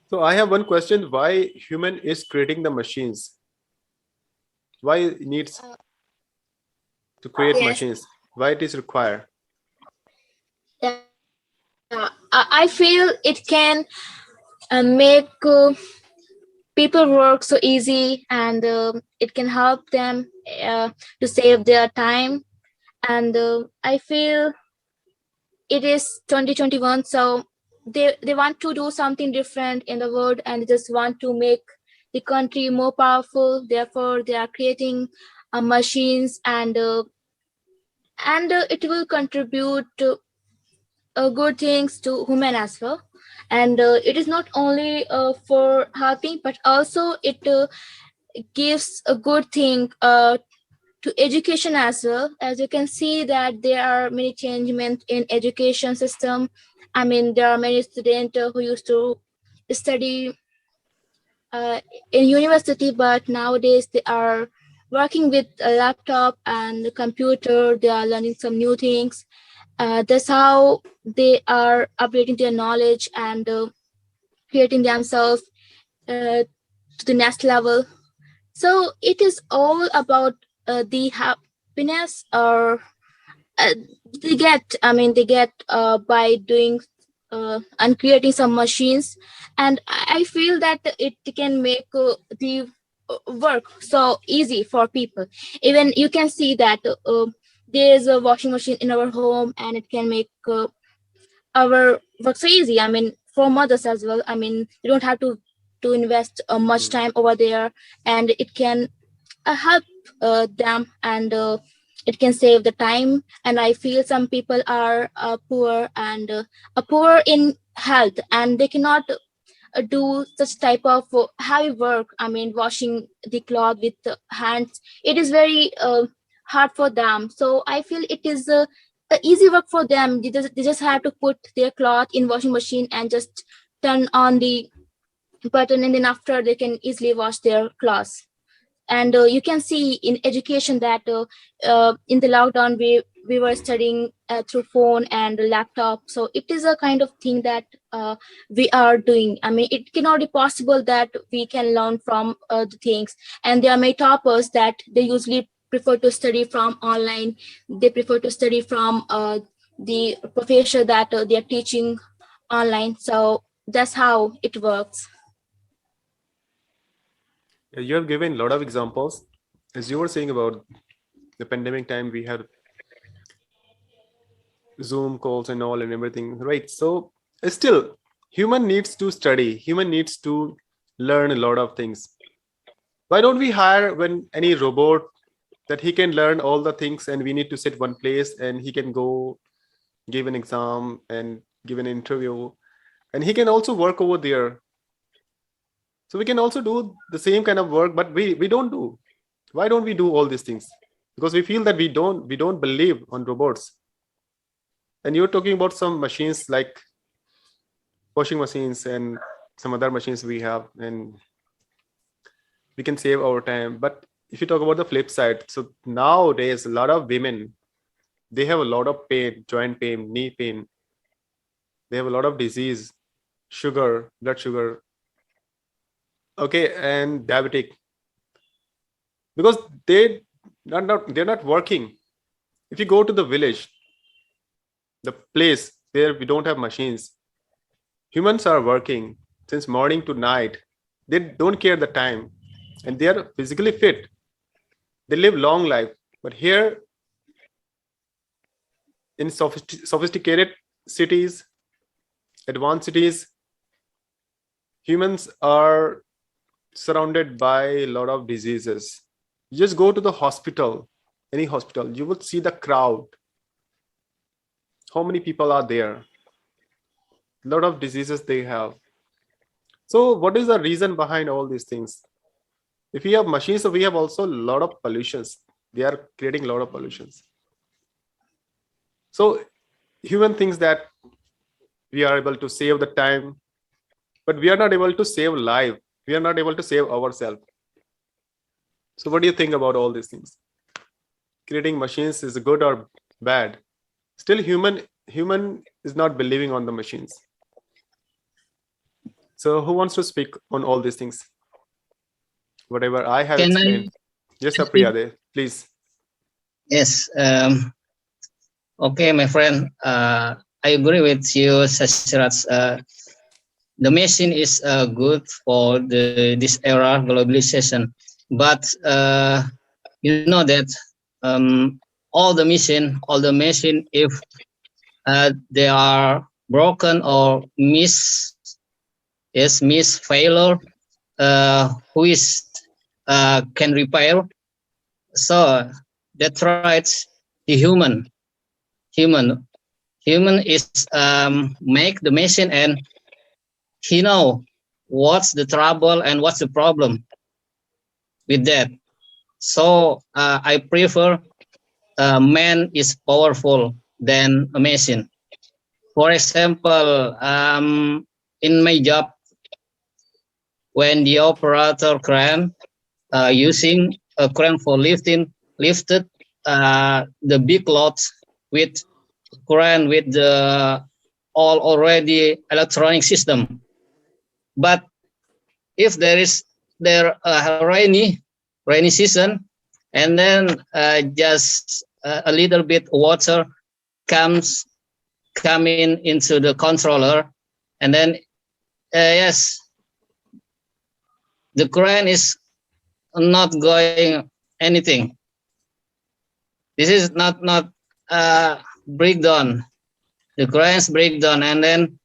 So I have one question, why human is creating the machines? Why it needs to create machines? Why it is required? I feel it can make people work so easy, and it can help them to save their time. And I feel it is 2021, so they want to do something different in the world, and they just want to make the country more powerful. Therefore, they are creating machines, and it will contribute to good things to human as well. And it is not only for helping, but also it gives a good thing to education as well. As you can see that there are many changements in education system. I mean, there are many students who used to study in university, but nowadays they are working with a laptop and a computer. They are learning some new things. That's how they are updating their knowledge and creating themselves to the next level. So it is all about the happiness or they get by doing and creating some machines. And I feel that it can make the work so easy for people. Even you can see that there's a washing machine in our home, and it can make our work so easy. I mean, for mothers as well. I mean, you don't have to invest much time over there, and it can help them, and it can save the time. And I feel some people are poor, and poor in health, and they cannot do such type of heavy work. I mean, washing the cloth with hands, it is very hard for them. So I feel it is a easy work for them. They just have to put their cloth in washing machine and just turn on the button, and then after they can easily wash their clothes. And you can see in education that in the lockdown we were studying through phone and laptop. So it is a kind of thing that we are doing. I mean, it cannot be possible that we can learn from the things. And there are many toppers that they usually prefer to study from online. They prefer to study from the professor that they are teaching online. So that's how it works. You have given a lot of examples. As you were saying about the pandemic time, we had Zoom calls and all and everything, right? So still, human needs to study. Human needs to learn a lot of things. Why don't we hire any robot that he can learn all the things, and we need to sit one place and he can go give an exam and give an interview, and he can also work over there. So we can also do the same kind of work, but we don't do. Why don't we do all these things? Because we feel that we don't believe on robots. And you're talking about some machines like washing machines and some other machines we have, and we can save our time. But if you talk about the flip side, so nowadays a lot of women, they have a lot of pain, joint pain, knee pain. They have a lot of disease, sugar, blood sugar, okay, and diabetic, because they're not working. If you go to the village, the place where we don't have machines, humans are working since morning to night. They don't care the time, and they are physically fit. They live long life. But here in sophisticated cities, advanced cities, humans are surrounded by a lot of diseases. You just go to the hospital, any hospital, you would see the crowd. How many people are there? A lot of diseases they have. So what is the reason behind all these things? If we have machines, so we have also a lot of pollutions. They are creating a lot of pollutions. So human thinks that we are able to save the time, but we are not able to save life. We are not able to save ourselves. So what do you think about all these things? Creating machines is good or bad? Still human is not believing on the machines. So who wants to speak on all these things? Whatever I have Can I explained. Yes, speak? Apriyade, please. Yes. Okay, my friend. I agree with you, Shashiraj. The machine is good for this era globalization, but you know that all the machine, if they are broken or miss failure, who is can repair. So that's right. The human is make the machine, and he know what's the trouble and what's the problem with that. So I prefer man is powerful than a machine. For example, in my job, when the operator crane using a crane for lifted the big loads with crane with the all already electronic system. But if there a rainy season, and then just a little bit water coming into the controller, and then yes, the crane is not going anything. This is not breakdown. The cranes breakdown, and then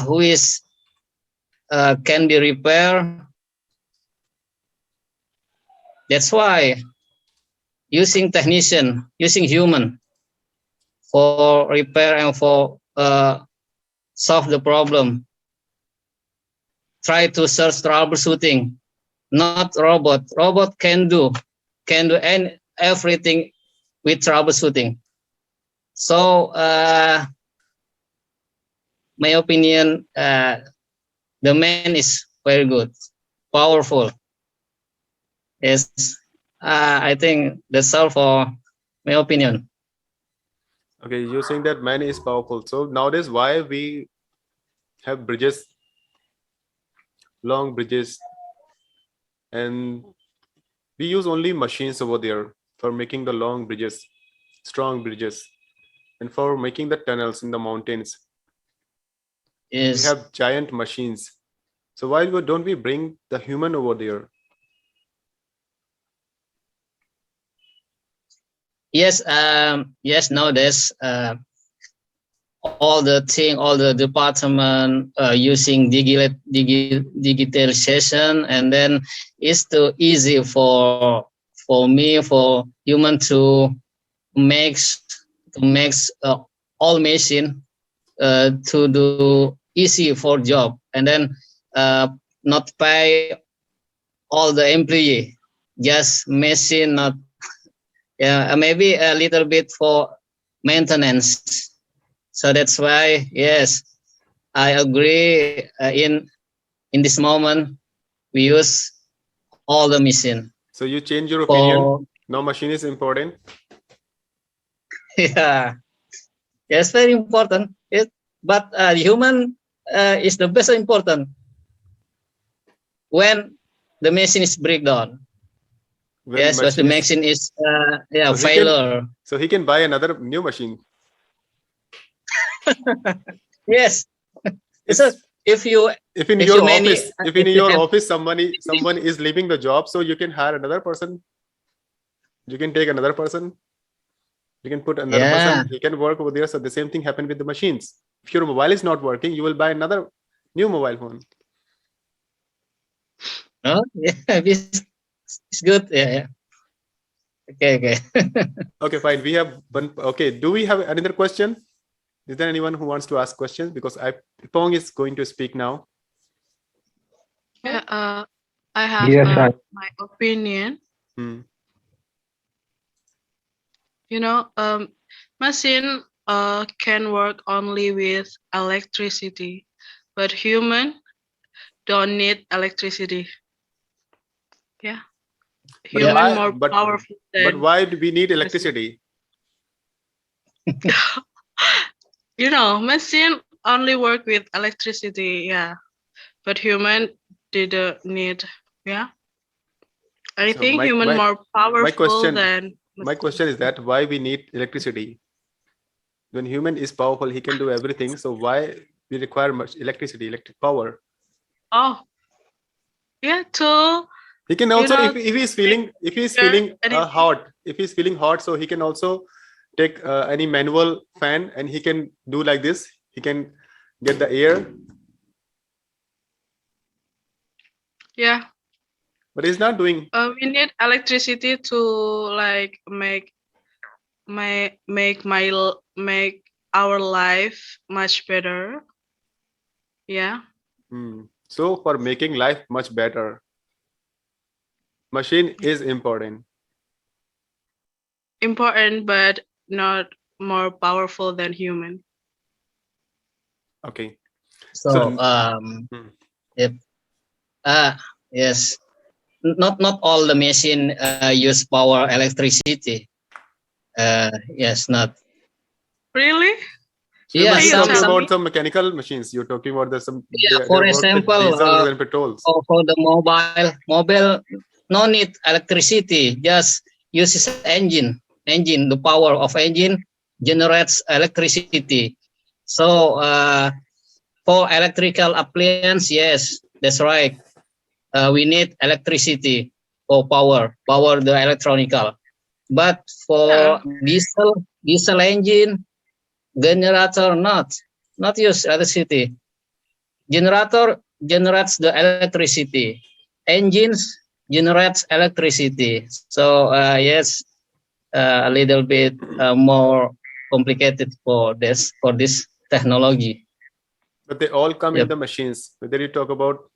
who is can be repaired. That's why using human for repair and for solve the problem. Try to search troubleshooting, not robot. Robot can do everything with troubleshooting. So my opinion, the man is very good, powerful. Yes, I think that's all for my opinion. Okay, you're saying that man is powerful. So nowadays, why we have bridges, long bridges, and we use only machines over there for making the long bridges, strong bridges, and for making the tunnels in the mountains. Yes. We have giant machines. So why don't we bring the human over there? Yes, nowadays all the department using digitalization, and then it's too easy for me, for human to make all machine to do easy for job, and then not pay all the employee, just machine, not maybe a little bit for maintenance. So that's why, yes, I agree. In this moment, we use all the machine. So you change your opinion. No machine is important. Yeah, yes, very important. But human is the best important when the machine is breakdown. Yes, but the machine is so failure. So he can buy another new machine. Yes. So if in your office someone is leaving the job, so you can hire another person. You can take another person. You can put another person. He can work over there. So the same thing happened with the machines. If your mobile is not working, you will buy another new mobile phone. Oh, yeah, it's good. Yeah, yeah. Okay. Okay, fine. We have one. Okay, do we have another question? Is there anyone who wants to ask questions? Because Pong is going to speak now. Yeah, I have Yes, my opinion. Hmm. You know, machine can work only with electricity, but human don't need electricity. Yeah, But Yeah. human why? more powerful But than why do we need machine. electricity? You know, machine only work with electricity. Yeah, but human didn't need. Yeah, I So think human more my powerful question than my machine. question is that why we need electricity? When human is powerful, he can do everything. So why we require much electricity, electric power? Oh, yeah, to He can you also, know, make if he's bigger feeling anything. hot, if he's feeling hot, so he can also take any manual fan and he can do like this. He can get the air, Yeah, but he's not doing. we need electricity to like make our life much better. Yeah, So for making life much better, machine is important. important, but not more powerful than human. Okay. So So yep. Yes. Not all the machine use power electricity. Yes, not. Really? you Yeah, Can must be you talking tell about me? some mechanical machines. You're talking about Yeah, they for work with example, diesels and petrols. for the mobile, no need electricity. Just uses engine. The power of engine generates electricity. So for electrical appliance, yes, that's right. We need electricity for power the electronical. But Yeah. for diesel engine, generator not use electricity. Generator generates the electricity. Engines generates electricity. So yes, a little bit more complicated for this technology. But they all come in Yep. the machines. Whether you talk about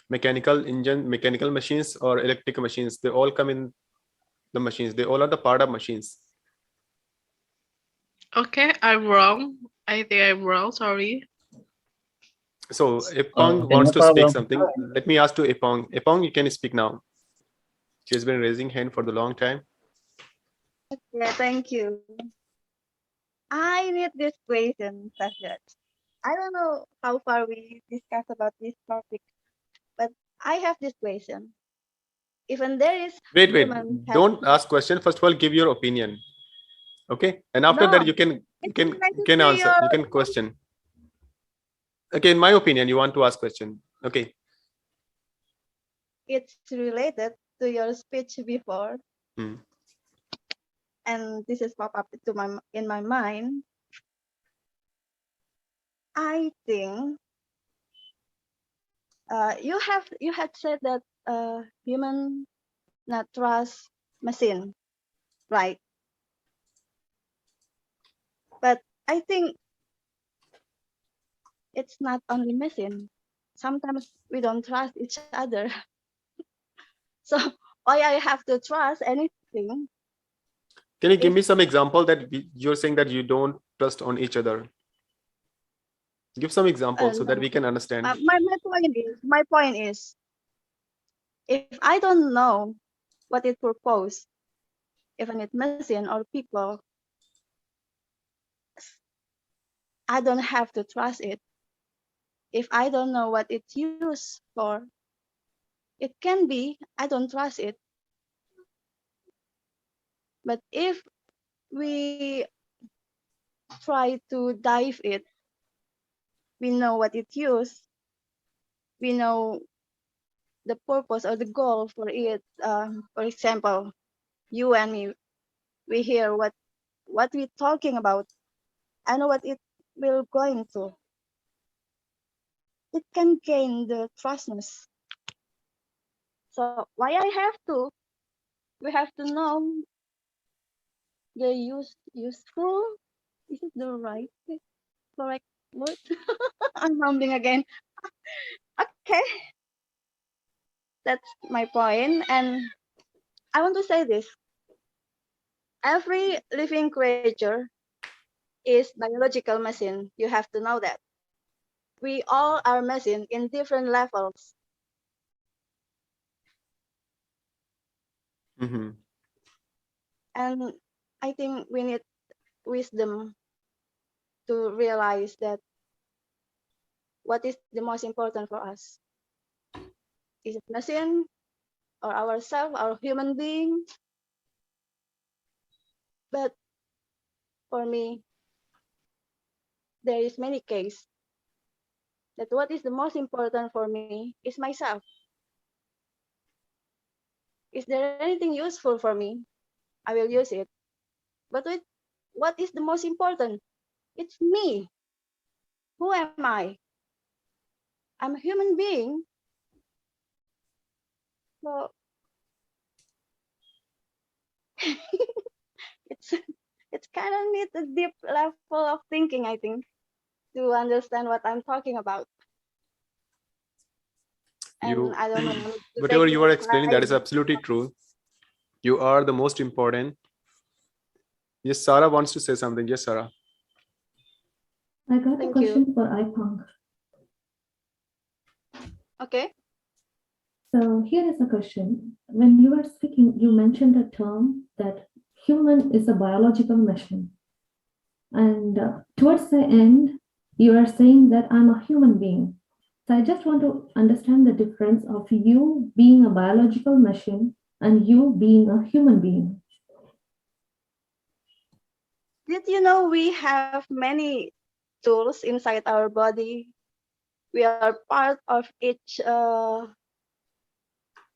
mechanical machines or electric machines, they all come in the machines. They all are the part of machines. Okay, I'm wrong. I think I'm wrong. Sorry. So Epong Okay, wants no to speak problem. something. Let me ask to Epong. Epong, you can speak now. She's been raising hand for the long time. Yeah, thank you. I need this question, Shashiraj. I don't know how far we discuss about this topic, but I have this question. Even there is Wait. human have Don't ask question. First of all, give your opinion. Okay, and after that, no, you it's you related can to answer. your You can question. Okay, in my opinion, you want to ask question. Okay. it's related to your speech before, Hmm. and this is pop up to my in my mind. I think you had said that human not trust machine, right? But I think it's not only machine. Sometimes we don't trust each other. So why I have to trust anything Can you give if me some example that you're saying that you don't trust on each other? Give some examples so that no. we can understand. My point is if I don't know what it proposed, even it machine or people, I don't have to trust it. If I don't know what it's used for, it can be I don't trust it. But if we try to dive it, we know what it used, we know the purpose or the goal for it. For example, you and me, we hear what we're talking about. I know what it will going to. It can gain the trustness. So why I have to? We have to know the useful. Is it the right correct word? I'm mumbling again. Okay, that's my point, and I want to say this: every living creature is biological machine. You have to know that we all are machine in different levels. Mm-hmm. And I think we need wisdom to realize that what is the most important for us. Is it machine or ourselves, our human being? But for me, there is many cases that what is the most important for me is myself. Is there anything useful for me? I will use it. But what is the most important? It's me. Who am I? I'm a human being. So it's it's kind of need a deep level of thinking, I think, to understand what I'm talking about. And You, I don't know to whatever take you the are explaining, that is side. absolutely true. You are the most important. Yes, Sarah wants to say something. Yes, Sarah. I got a Thank you. question for Ipang. Okay. So here is a question. When you were speaking, you mentioned a term that human is a biological machine. And towards the end, you are saying that I'm a human being. So I just want to understand the difference of you being a biological machine and you being a human being. Did you know we have many tools inside our body? We are part of each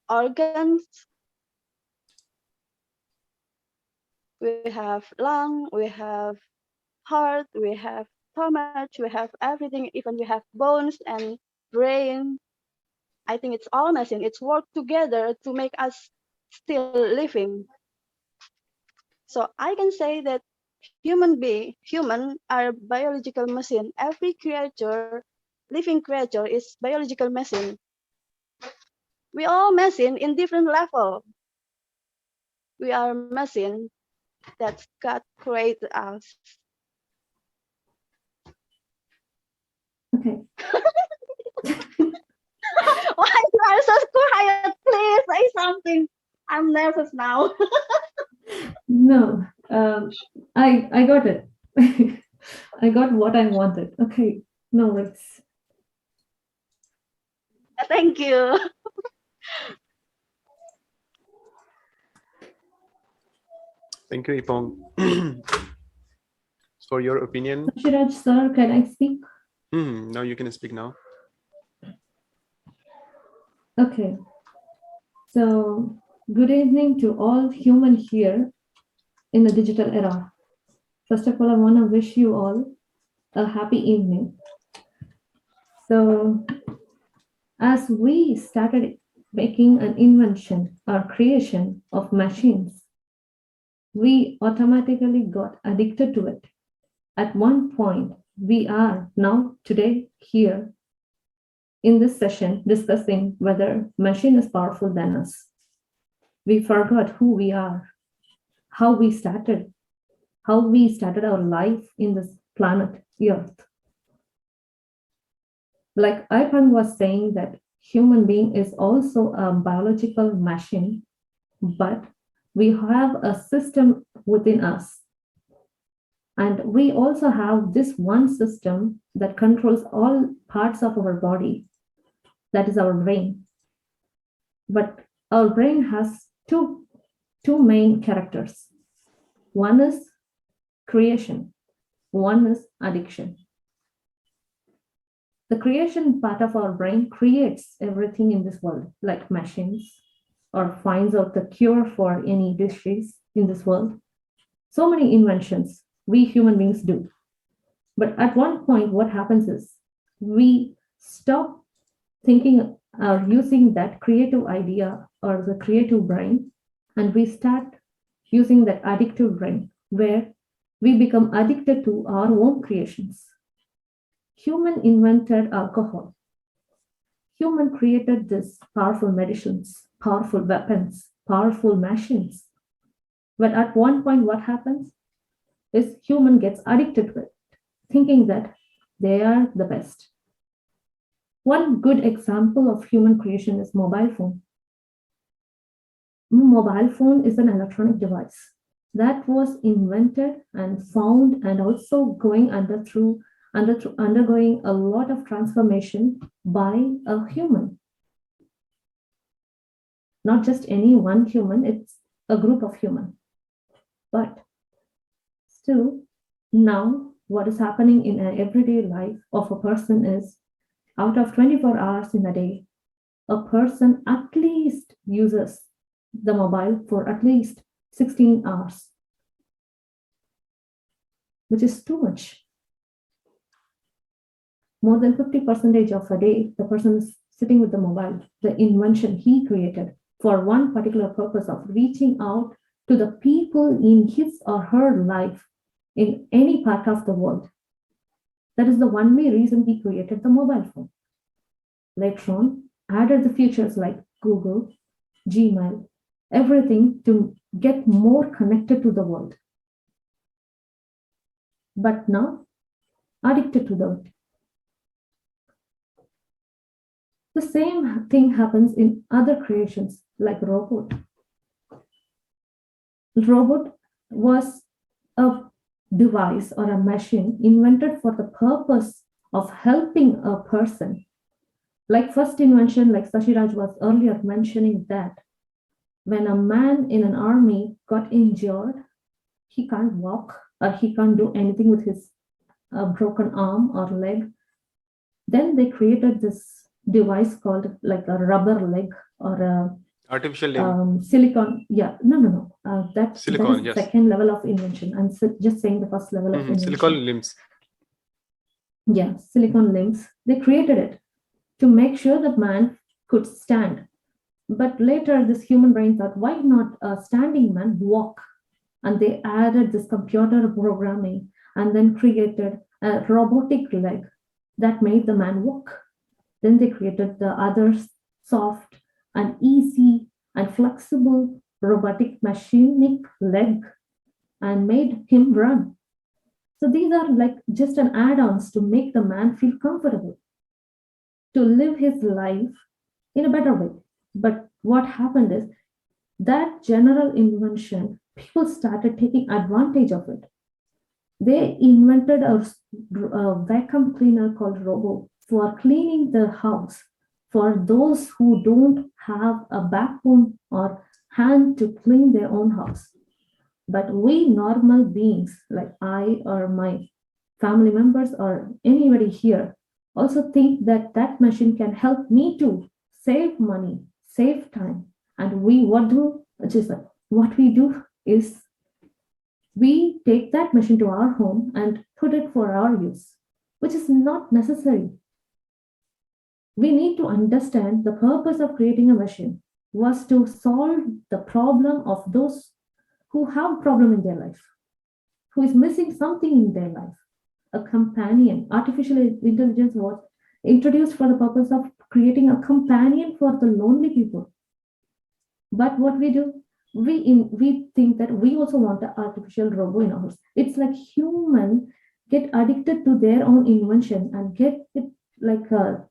organs. We have lung, we have heart, we have stomach, we have everything, even we have bones and brain. I think it's all machine. It's work together to make us still living. So I can say that human are biological machine. Every creature, living creature is biological machine. We all machine in different level. We are machine that God created us. Okay. Why you are so quiet? Please say something. I'm nervous now. No, I got it. I got what I wanted. Okay, no worries. Thank you. Thank you, Ipong, for your opinion. Shashiraj sir, can I speak? Now you can speak now. Okay. So good evening to all human here in the digital era. First of all, I want to wish you all a happy evening. So as we started making an invention or creation of machines, we automatically got addicted to it. At one point, we are now today here in this session discussing whether machine is powerful than us. We forgot who we are, how we started our life in this planet Earth. Like Ivan was saying that human being is also a biological machine, but we have a system within us. And we also have this one system that controls all parts of our body, that is our brain. But our brain has two main characters. One is creation, one is addiction. The creation part of our brain creates everything in this world, like machines, or finds out the cure for any disease in this world. So many inventions we human beings do. But at one point, what happens is we stop thinking using that creative idea or the creative brain, and we start using that addictive brain where we become addicted to our own creations. Human invented alcohol. Human created these powerful medicines, powerful weapons, powerful machines. But at one point, what happens is human gets addicted to it, thinking that they are the best. One good example of human creation is mobile phone. Mobile phone is an electronic device that was invented and found and also undergoing a lot of transformation by a human. Not just any one human, it's a group of human. But still, now what is happening in an everyday life of a person is out of 24 hours in a day, a person at least uses the mobile for at least 16 hours, which is too much. More than 50% of a day, the person is sitting with the mobile, the invention he created for one particular purpose of reaching out to the people in his or her life in any part of the world. That is the only reason he created the mobile phone. Later on, added the features like Google, Gmail, everything to get more connected to the world. But now, addicted to the same thing happens in other creations like robot. Robot was a device or a machine invented for the purpose of helping a person. Like first invention, like Shashiraj was earlier mentioning, that when a man in an army got injured, he can't walk or he can't do anything with his broken arm or leg. Then they created this device called like a rubber leg or a artificial limb. Silicon. Yeah, no. That Silicon, is yes. second level of invention. I'm just saying the first level of invention. Silicon limbs. Yeah, silicon limbs. They created it to make sure that man could stand. But later, this human brain thought, why not a standing man walk? And they added this computer programming and then created a robotic leg that made the man walk. Then they created the other soft and easy and flexible robotic machinic leg and made him run. So these are like just an add-ons to make the man feel comfortable, to live his life in a better way. But what happened is that general invention, people started taking advantage of it. They invented a vacuum cleaner called Robo for cleaning the house for those who don't have a backbone or hand to clean their own house. But we normal beings, like I or my family members or anybody here, also think that that machine can help me to save money, save time. And what we do is we take that machine to our home and put it for our use, which is not necessary. We need to understand the purpose of creating a machine was to solve the problem of those who have problem in their life, who is missing something in their life. A companion. Artificial intelligence was introduced for the purpose of creating a companion for the lonely people. But what we do, we think that we also want an artificial robot in our house. It's like human get addicted to their own invention and get it like a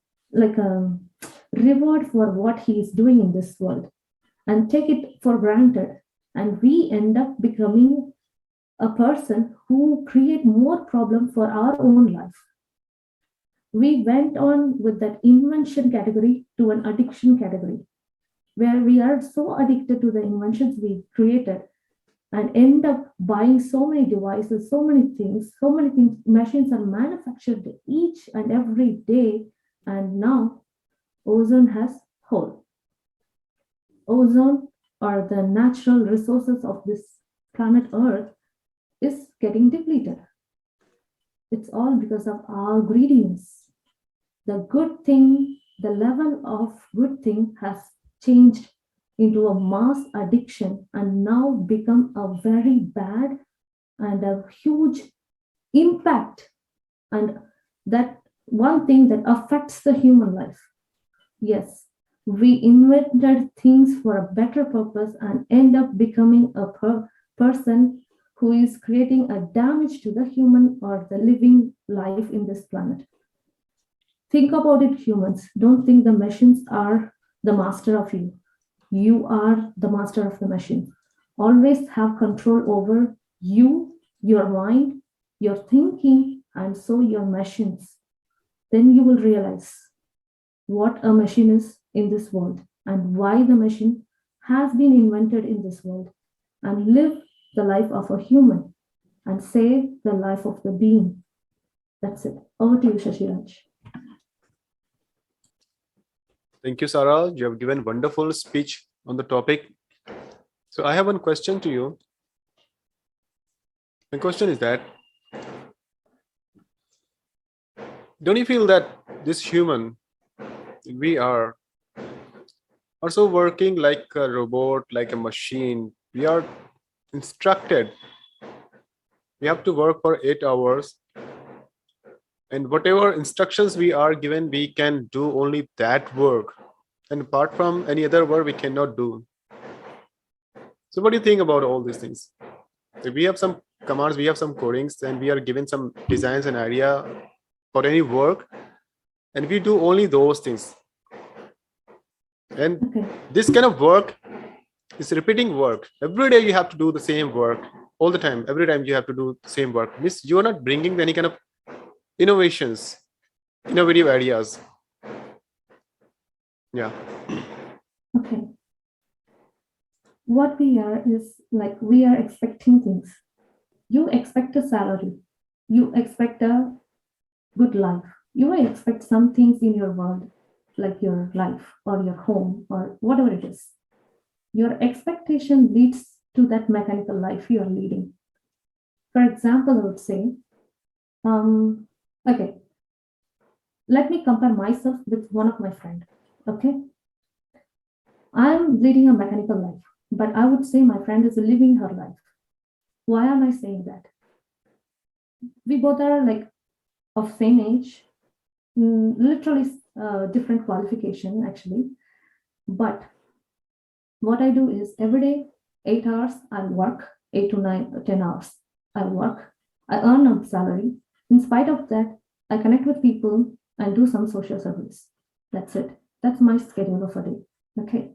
reward for what he is doing in this world and take it for granted. And we end up becoming a person who create more problem for our own life. We went on with that invention category to an addiction category, where we are so addicted to the inventions we created and end up buying so many devices, so many things, machines are manufactured each and every day. And now ozone has hole. Ozone, or the natural resources of this planet Earth, is getting depleted. It's all because of our greediness. The good thing the level of good thing has changed into a mass addiction and now become a very bad and a huge impact, and that one thing that affects the human life. Yes, we invented things for a better purpose and end up becoming a person who is creating a damage to the human or the living life in this planet. Think about it, humans. Don't think the machines are the master of you. You are the master of the machine. Always have control over you, your mind, your thinking, and so your machines. Then you will realize what a machine is in this world and why the machine has been invented in this world, and live the life of a human and save the life of the being. That's it. Over to you, Shashiraj. Thank you, Sarah. You have given wonderful speech on the topic. So I have one question to you. My question is that, don't you feel that this human, we are also working like a robot, like a machine? We are instructed. We have to work for 8 hours. And whatever instructions we are given, we can do only that work. And apart from any other work, we cannot do. So what do you think about all these things? If we have some commands, we have some codings, and we are given some designs and idea for any work, and we do only those things. And this kind of work is repeating work. Every day you have to do the same work all the time. Every time you have to do the same work. Means you are not bringing any kind of innovations, innovative ideas. Yeah. Okay. What we are is like we are expecting things. You expect a salary. You expect a good life. You may expect some things in your world, like your life or your home or whatever it is. Your expectation leads to that mechanical life you are leading. For example, I would say, okay, let me compare myself with one of my friend. Okay, I'm leading a mechanical life, but I would say my friend is living her life. Why am I saying that? We both are like of same age, literally different qualification actually. But what I do is every day, 8 hours, I'll work, 8 to 9, 10 hours. I'll work, I earn a salary. In spite of that, I connect with people and do some social service. That's it. That's my schedule of a day. Okay.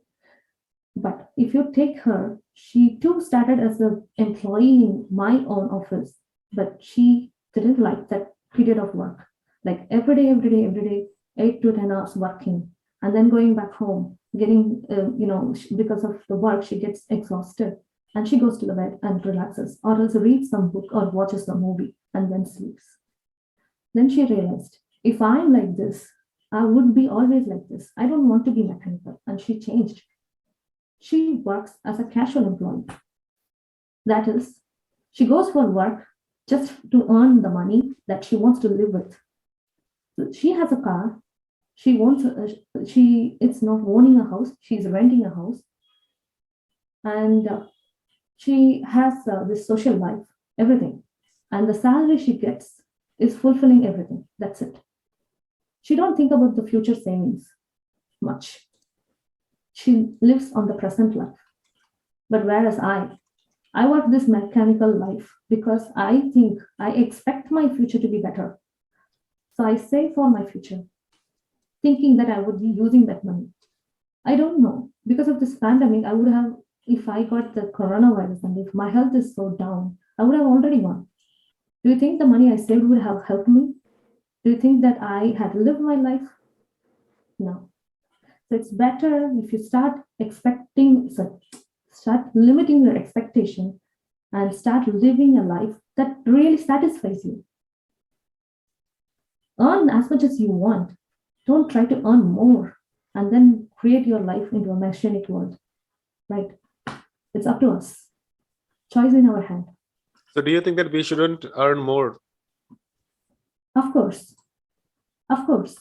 But if you take her, she too started as an employee in my own office, but she didn't like that period of work. Like every day, 8 to 10 hours working, and then going back home, getting, because of the work, she gets exhausted and she goes to the bed and relaxes, or else reads some book or watches a movie and then sleeps. Then she realized, if I'm like this, I would be always like this. I don't want to be mechanical. And she changed. She works as a casual employee. That is, she goes for work just to earn the money that she wants to live with. So she has a car. She wants. It's not owning a house. She's renting a house, and she has this social life, everything, and the salary she gets is fulfilling everything. That's it. She don't think about the future savings much. She lives on the present life. But whereas I work this mechanical life because I expect my future to be better. So I save for my future, thinking that I would be using that money. I don't know. Because of this pandemic, I would have, if I got the coronavirus and if my health is so down, I would have already gone. Do you think the money I saved would have helped me? Do you think that I had lived my life? No. So it's better if you start limiting your expectation and start living a life that really satisfies you. Earn as much as you want. Don't try to earn more and then create your life into a mechanic world. Right? It's up to us. Choice in our hand. So do you think that we shouldn't earn more? Of course. Of course.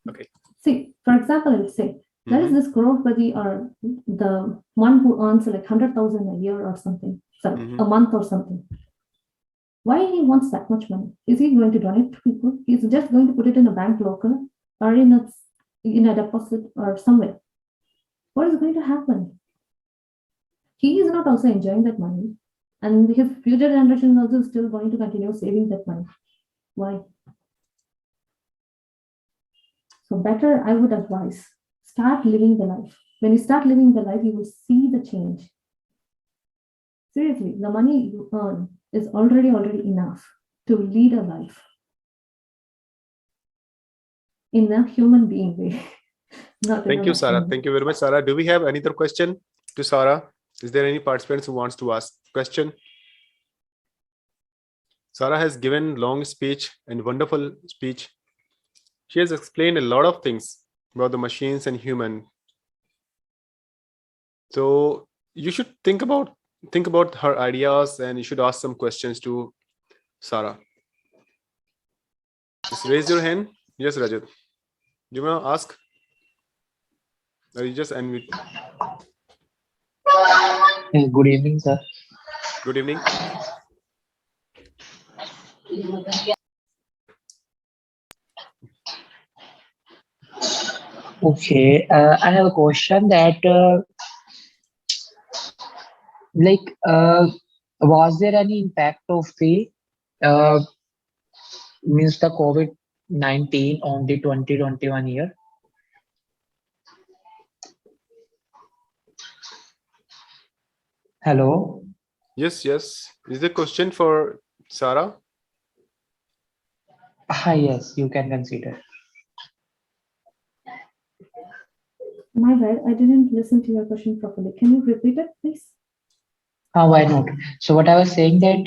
Okay. See, for example, I would say there is this crorepati or the one who earns like 100,000 a year or something, sorry, a month or something. Why he wants that much money? Is he going to donate to people? He's just going to put it in a bank locker or in a deposit or somewhere. What is going to happen? He is not also enjoying that money, and his future generation is also still going to continue saving that money. Why? So better, I would advise, start living the life. When you start living the life, you will see the change. Seriously, the money you earn is already enough to lead a life in a human being way. Not Thank you, Sarah. Thank you very much, Sarah. Do we have any other question to Sarah? Is there any participants who wants to ask question? Sarah has given long speech and wonderful speech. She has explained a lot of things about the machines and human. So you should think about her ideas, and you should ask some questions to Sarah. Just raise your hand. Yes, Rajat. Do you want to ask? Or you just unmute? Good evening, sir. Good evening. Okay, I have a question that, was there any impact of the means the COVID-19 on the 2021 year? Hello. Yes. Is the question for Sarah? Yes, you can consider. My bad, I didn't listen to your question properly. Can you repeat it, please? Why not? So what I was saying that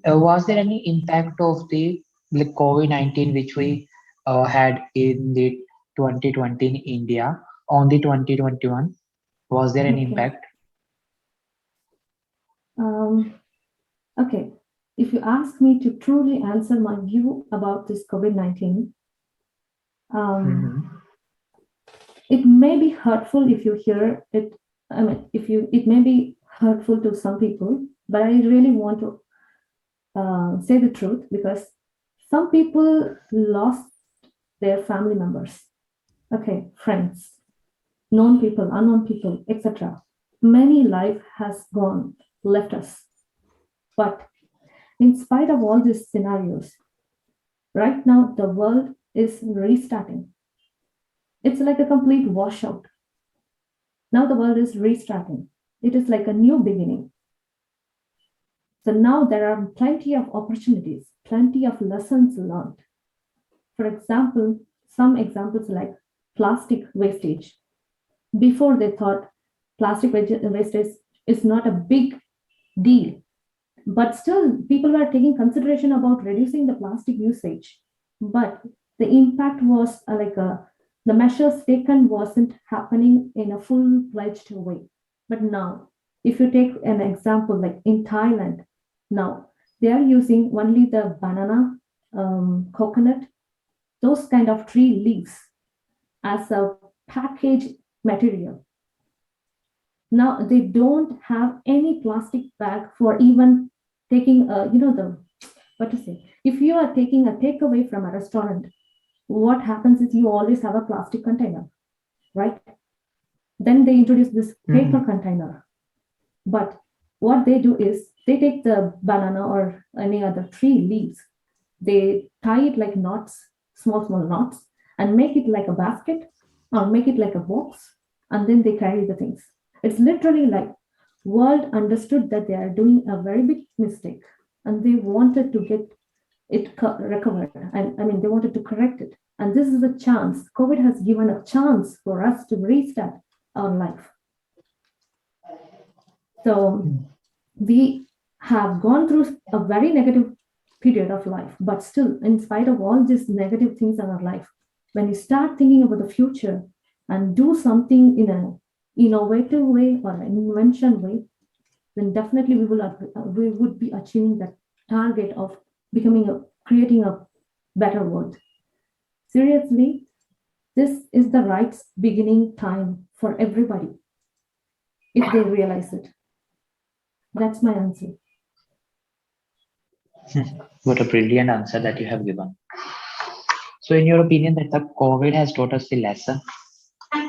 was there any impact of the COVID-19 which we had in the 2020 in India on the 2021? Was there any impact? Okay. If you ask me to truly answer my view about this COVID-19, it may be hurtful if you hear it. I mean, it may be hurtful to some people, but I really want to say the truth, because some people lost their family members, okay, friends, known people, unknown people, etc. Many life has gone, left us. But in spite of all these scenarios, right now the world is restarting. It's like a complete washout. Now the world is restarting. It is like a new beginning. So now there are plenty of opportunities, plenty of lessons learned. For example, some examples like plastic wastage. Before they thought plastic wastage is not a big deal, but still people were taking consideration about reducing the plastic usage. But the impact was the measures taken wasn't happening in a full-fledged way. But now, if you take an example like in Thailand, now they are using only the banana, coconut, those kind of tree leaves as a package material. Now they don't have any plastic bag for even taking if you are taking a takeaway from a restaurant, what happens is you always have a plastic container, right? Then they introduce this paper container. But what they do is they take the banana or any other tree leaves, they tie it like knots, small knots, and make it like a basket or make it like a box, and then they carry the things. It's literally like world understood that they are doing a very big mistake, and they wanted to get it recovered. And I mean, they wanted to correct it. And this is a chance. COVID has given a chance for us to restart our life. So we have gone through a very negative period of life, but still, in spite of all these negative things in our life, when you start thinking about the future and do something in an innovative way or an invention way, then definitely we would be achieving that target of creating a better world. Seriously, This is the right beginning time for everybody if they realize it. That's my answer. What a brilliant answer that you have given. So, in your opinion, that the COVID has taught us the lesson?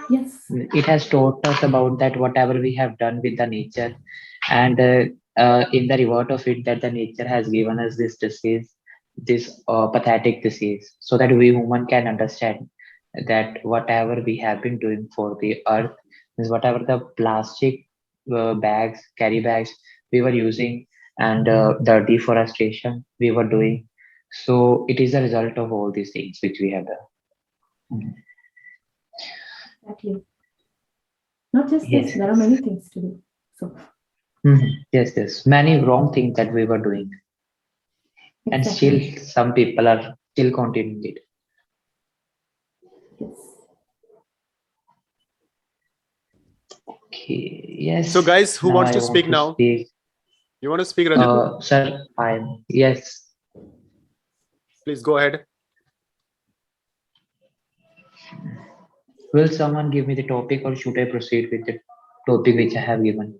Yes. It has taught us about that whatever we have done with the nature, and in the reward of it, that the nature has given us this disease, this pathetic disease, so that we human can understand that whatever we have been doing for the earth is whatever the plastic bags, carry bags we were using, and the deforestation we were doing. So it is a result of all these things which we have done. Exactly. Not just this, Yes. there are many things to do. So Yes, yes. Many wrong things that we were doing, and still exactly. some people are still continuing it. Yes. Okay. Yes. So, guys, who Now wants I to want speak to now? speak. You want to speak, Rajat? Sir, I'm yes. Please go ahead. Will someone give me the topic, or should I proceed with the topic which I have given?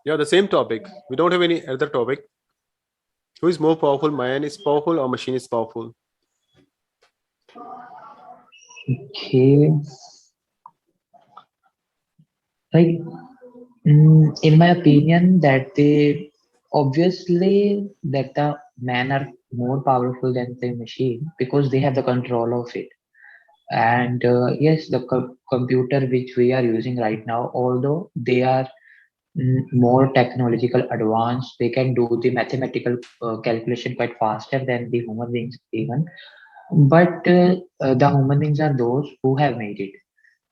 Yeah, the same topic. We don't have any other topic. Who is more powerful? Man is powerful or machine is powerful? Okay. Like, in my opinion, that they obviously that the men are more powerful than the machine because they have the control of it. And yes, the computer which we are using right now, although they are more technological advanced, they can do the mathematical calculation quite faster than the human beings even. But the human beings are those who have made it.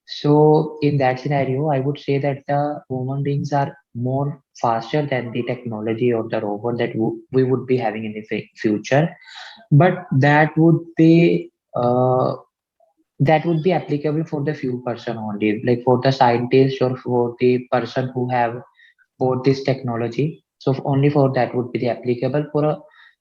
So in that scenario, I would say that the human beings are more faster than the technology or the robot that we would be having in the future. But that would be applicable for the few person only, like for the scientist or for the person who have bought this technology. So only for that would be the applicable. For a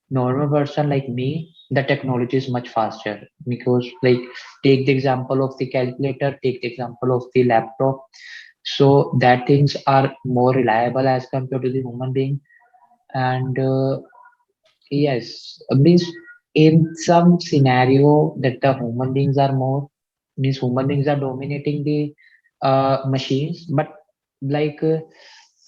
normal person like me, the technology is much faster because, like, take the example of the calculator, take the example of the laptop. So that things are more reliable as compared to the human being. And yes, means in some scenario that the human beings are more, means human beings are dominating the machines. But like,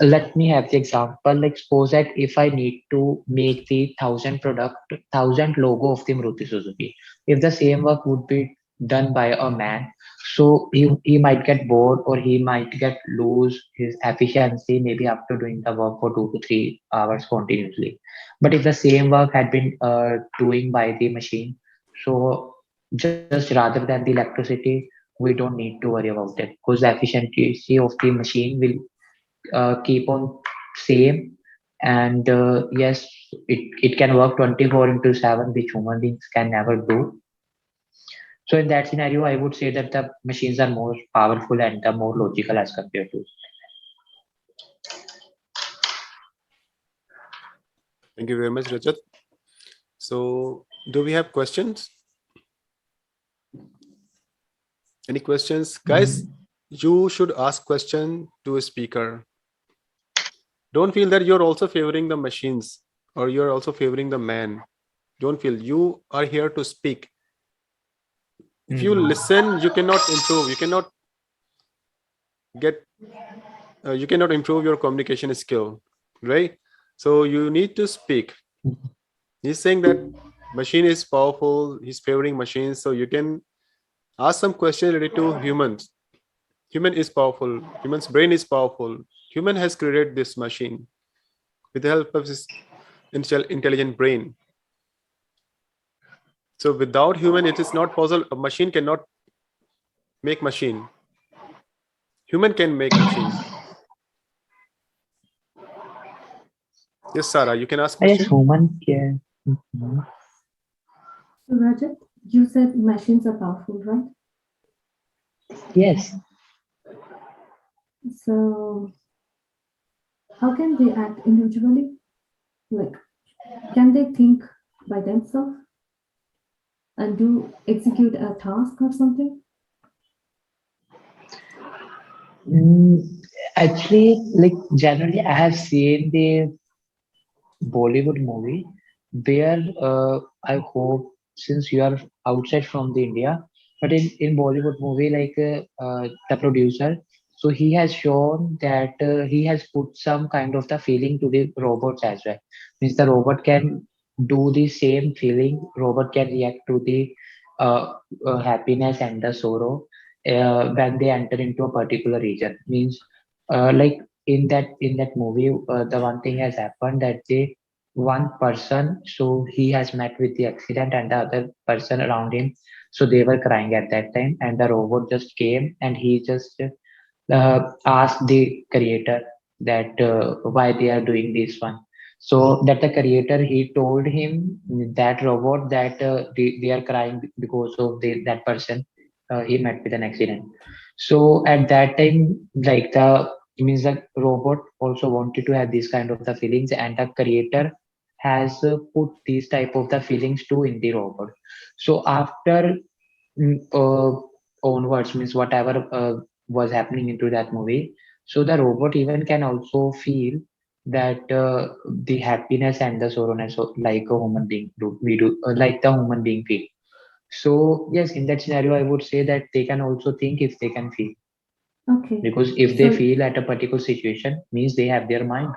let me have the example. Like, suppose that if I need to make the thousand logo of the Maruti Suzuki, if the same work would be done by a man, so he might get bored, or he might get lose his efficiency maybe after doing the work for 2 to 3 hours continuously. But if the same work had been doing by the machine, so just rather than the electricity, we don't need to worry about it because the efficiency of the machine will keep on same. And yes, it can work 24 into 7, which human beings can never do. So in that scenario, I would say that the machines are more powerful and the more logical as compared to. Thank you very much, Rajat. So, do we have questions? Any questions, guys? You should ask question to a speaker. Don't feel that you're also favoring the machines or you're also favoring the man. Don't feel. You are here to speak. If you listen, you cannot improve. You cannot get. You cannot improve your communication skill, right? So you need to speak. He's saying that machine is powerful. He's favoring machines, so you can ask some question related to humans. Human is powerful. Human's brain is powerful. Human has created this machine with the help of his intelligent brain. So without human, it is not possible. A machine cannot make machine. Human can make machine. Yes, Sarah, you can ask Yes, question. human can. So Rajat, you said machines are powerful, right? Yes. So how can they act individually? Like, can they think by themselves and do execute a task or something? Mm, actually, like generally, I have seen the Bollywood movie where I hope since you are outside from the India, but in Bollywood movie the producer, so he has shown that he has put some kind of the feeling to the robots as well. Means the robot can do the same feeling. Robot can react to the uh, happiness and the sorrow when they enter into a particular region. Means like in that movie, the one thing has happened that the one person, so he has met with the accident and the other person around him, so they were crying at that time, and the robot just came and he just asked the creator that why they are doing this one. So that the creator, he told him that robot that they are crying because of that person he met with an accident. So at that time, like the it means the robot also wanted to have this kind of the feelings, and the creator has put these type of the feelings too in the robot. So after mm, uh, onwards, means whatever was happening into that movie, so the robot even can also feel that the happiness and the sorrowness like a human being do, we do like the human being feel. So yes, in that scenario I would say that they can also think if they can feel, Okay. because if they So, feel at a particular situation means they have their mind.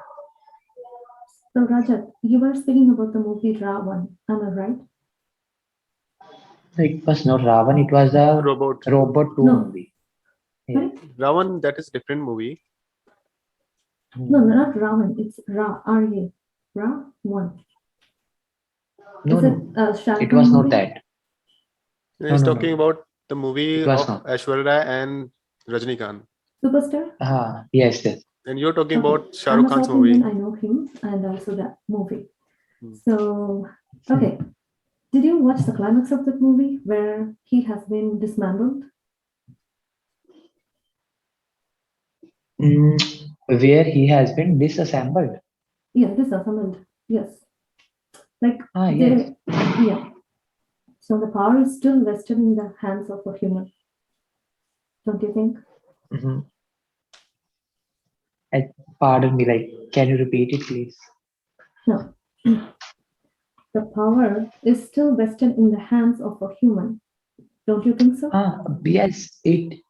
so Rajat, you were speaking about the movie Ravan, am I right? So it was not Ravan, it was a Robot. Robot 2 No. movie. Yeah. Right? Ravan, that is different movie. No, not Ravan. It's Ra, R-A. Ra, one. No, Is it no, a Shah Rukh it Khan was not movie? that. No, He's no, talking no, about the it movie was of not. Aishwarya Rai and Rajnikant. Superstar? Ah, yes, yes. And you're talking Okay. about Shah I'm Rukh a Khan's South Indian. movie. I know him and also that movie. Hmm. So, okay. Did you watch the climax of that movie where he has been dismantled? Mm, where he has been disassembled. Yeah, disassembled. Yes. Like Ah, yes. they, yeah. So the power is still vested in the hands of a human, don't you think? Mm-hmm. Pardon me, like, can you repeat it, please? No. The power is still vested in the hands of a human, don't you think so? Yes, it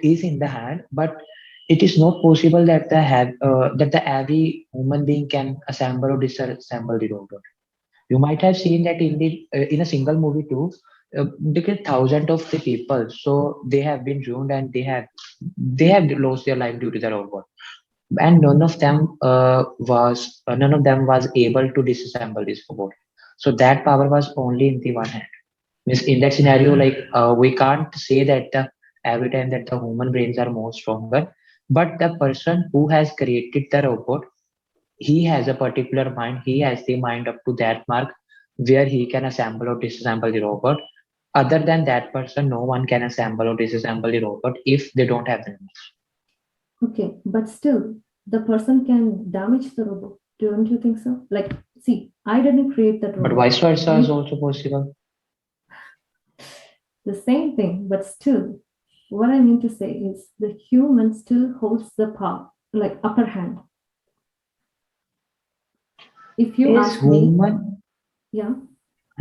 is in the hand, but it is not possible that the every human being can assemble or disassemble the robot. You might have seen that in a single movie too. Because thousands of the people, so they have been ruined and they have lost their life due to the robot, and none of them was able to disassemble this robot. So that power was only in the one hand. Means in that scenario, like we can't say that every time that the human brains are more stronger, but the person who has created the robot, he has a particular mind. He has the mind up to that mark where he can assemble or disassemble the robot. Other than that person, no one can assemble or disassemble the robot if they don't have the knowledge. Okay, but still, the person can damage the robot. Don't you think so? Like, see, I didn't create that But robot. vice versa is You, also possible. the same thing, but still, what I mean to say is the human still holds the power, like upper hand. If you Is ask me, human yeah,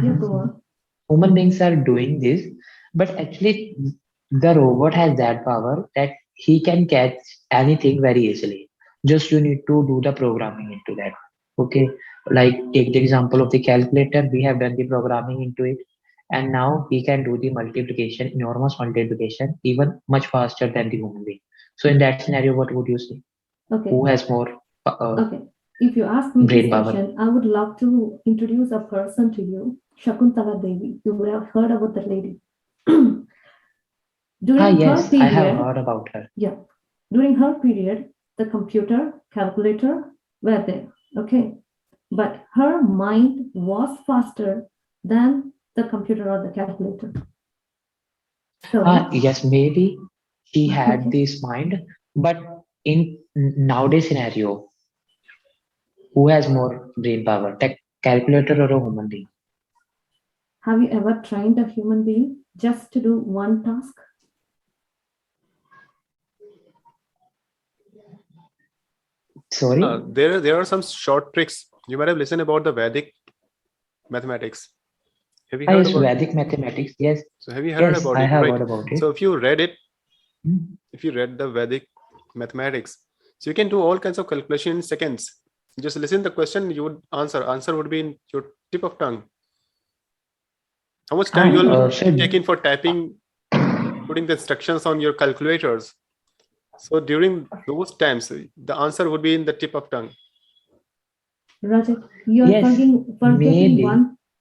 yeah, go on. human beings are doing this, but actually the robot has that power that he can catch anything very easily. Just you need to do the programming into that. Okay, like take the example of the calculator. We have done the programming into it, and now he can do the multiplication, enormous multiplication, even much faster than the human being. So in that scenario, what would you say? Okay, Who has more okay. If you ask me this brain power? question, I would love to introduce a person to you, Shakuntala Devi. You would have heard about that lady. Ah, During her yes, I have period, heard about her. yeah, during her period, the computer, calculator were there, okay? But her mind was faster than the computer or the calculator. Ah, So, yes, maybe she had okay, this mind, but in nowadays scenario, who has more brain power, tech calculator or a human being? have you ever trained a human being just to do one task? Sorry. There are some short tricks. You might have listened about the Vedic mathematics. Have you heard Yes, about? Vedic mathematics. Yes, So have you heard yes, about I it? have Right. heard about it. So if you read it, Hmm. if you read the Vedic mathematics, so you can do all kinds of calculation in seconds. Just listen the question, you would answer. Answer would be in your tip of tongue. How much time you'll Sir, take in for typing, putting the instructions on your calculators? So during those times, the answer would be in the tip of tongue. Rajat, you're yes, forgetting maybe.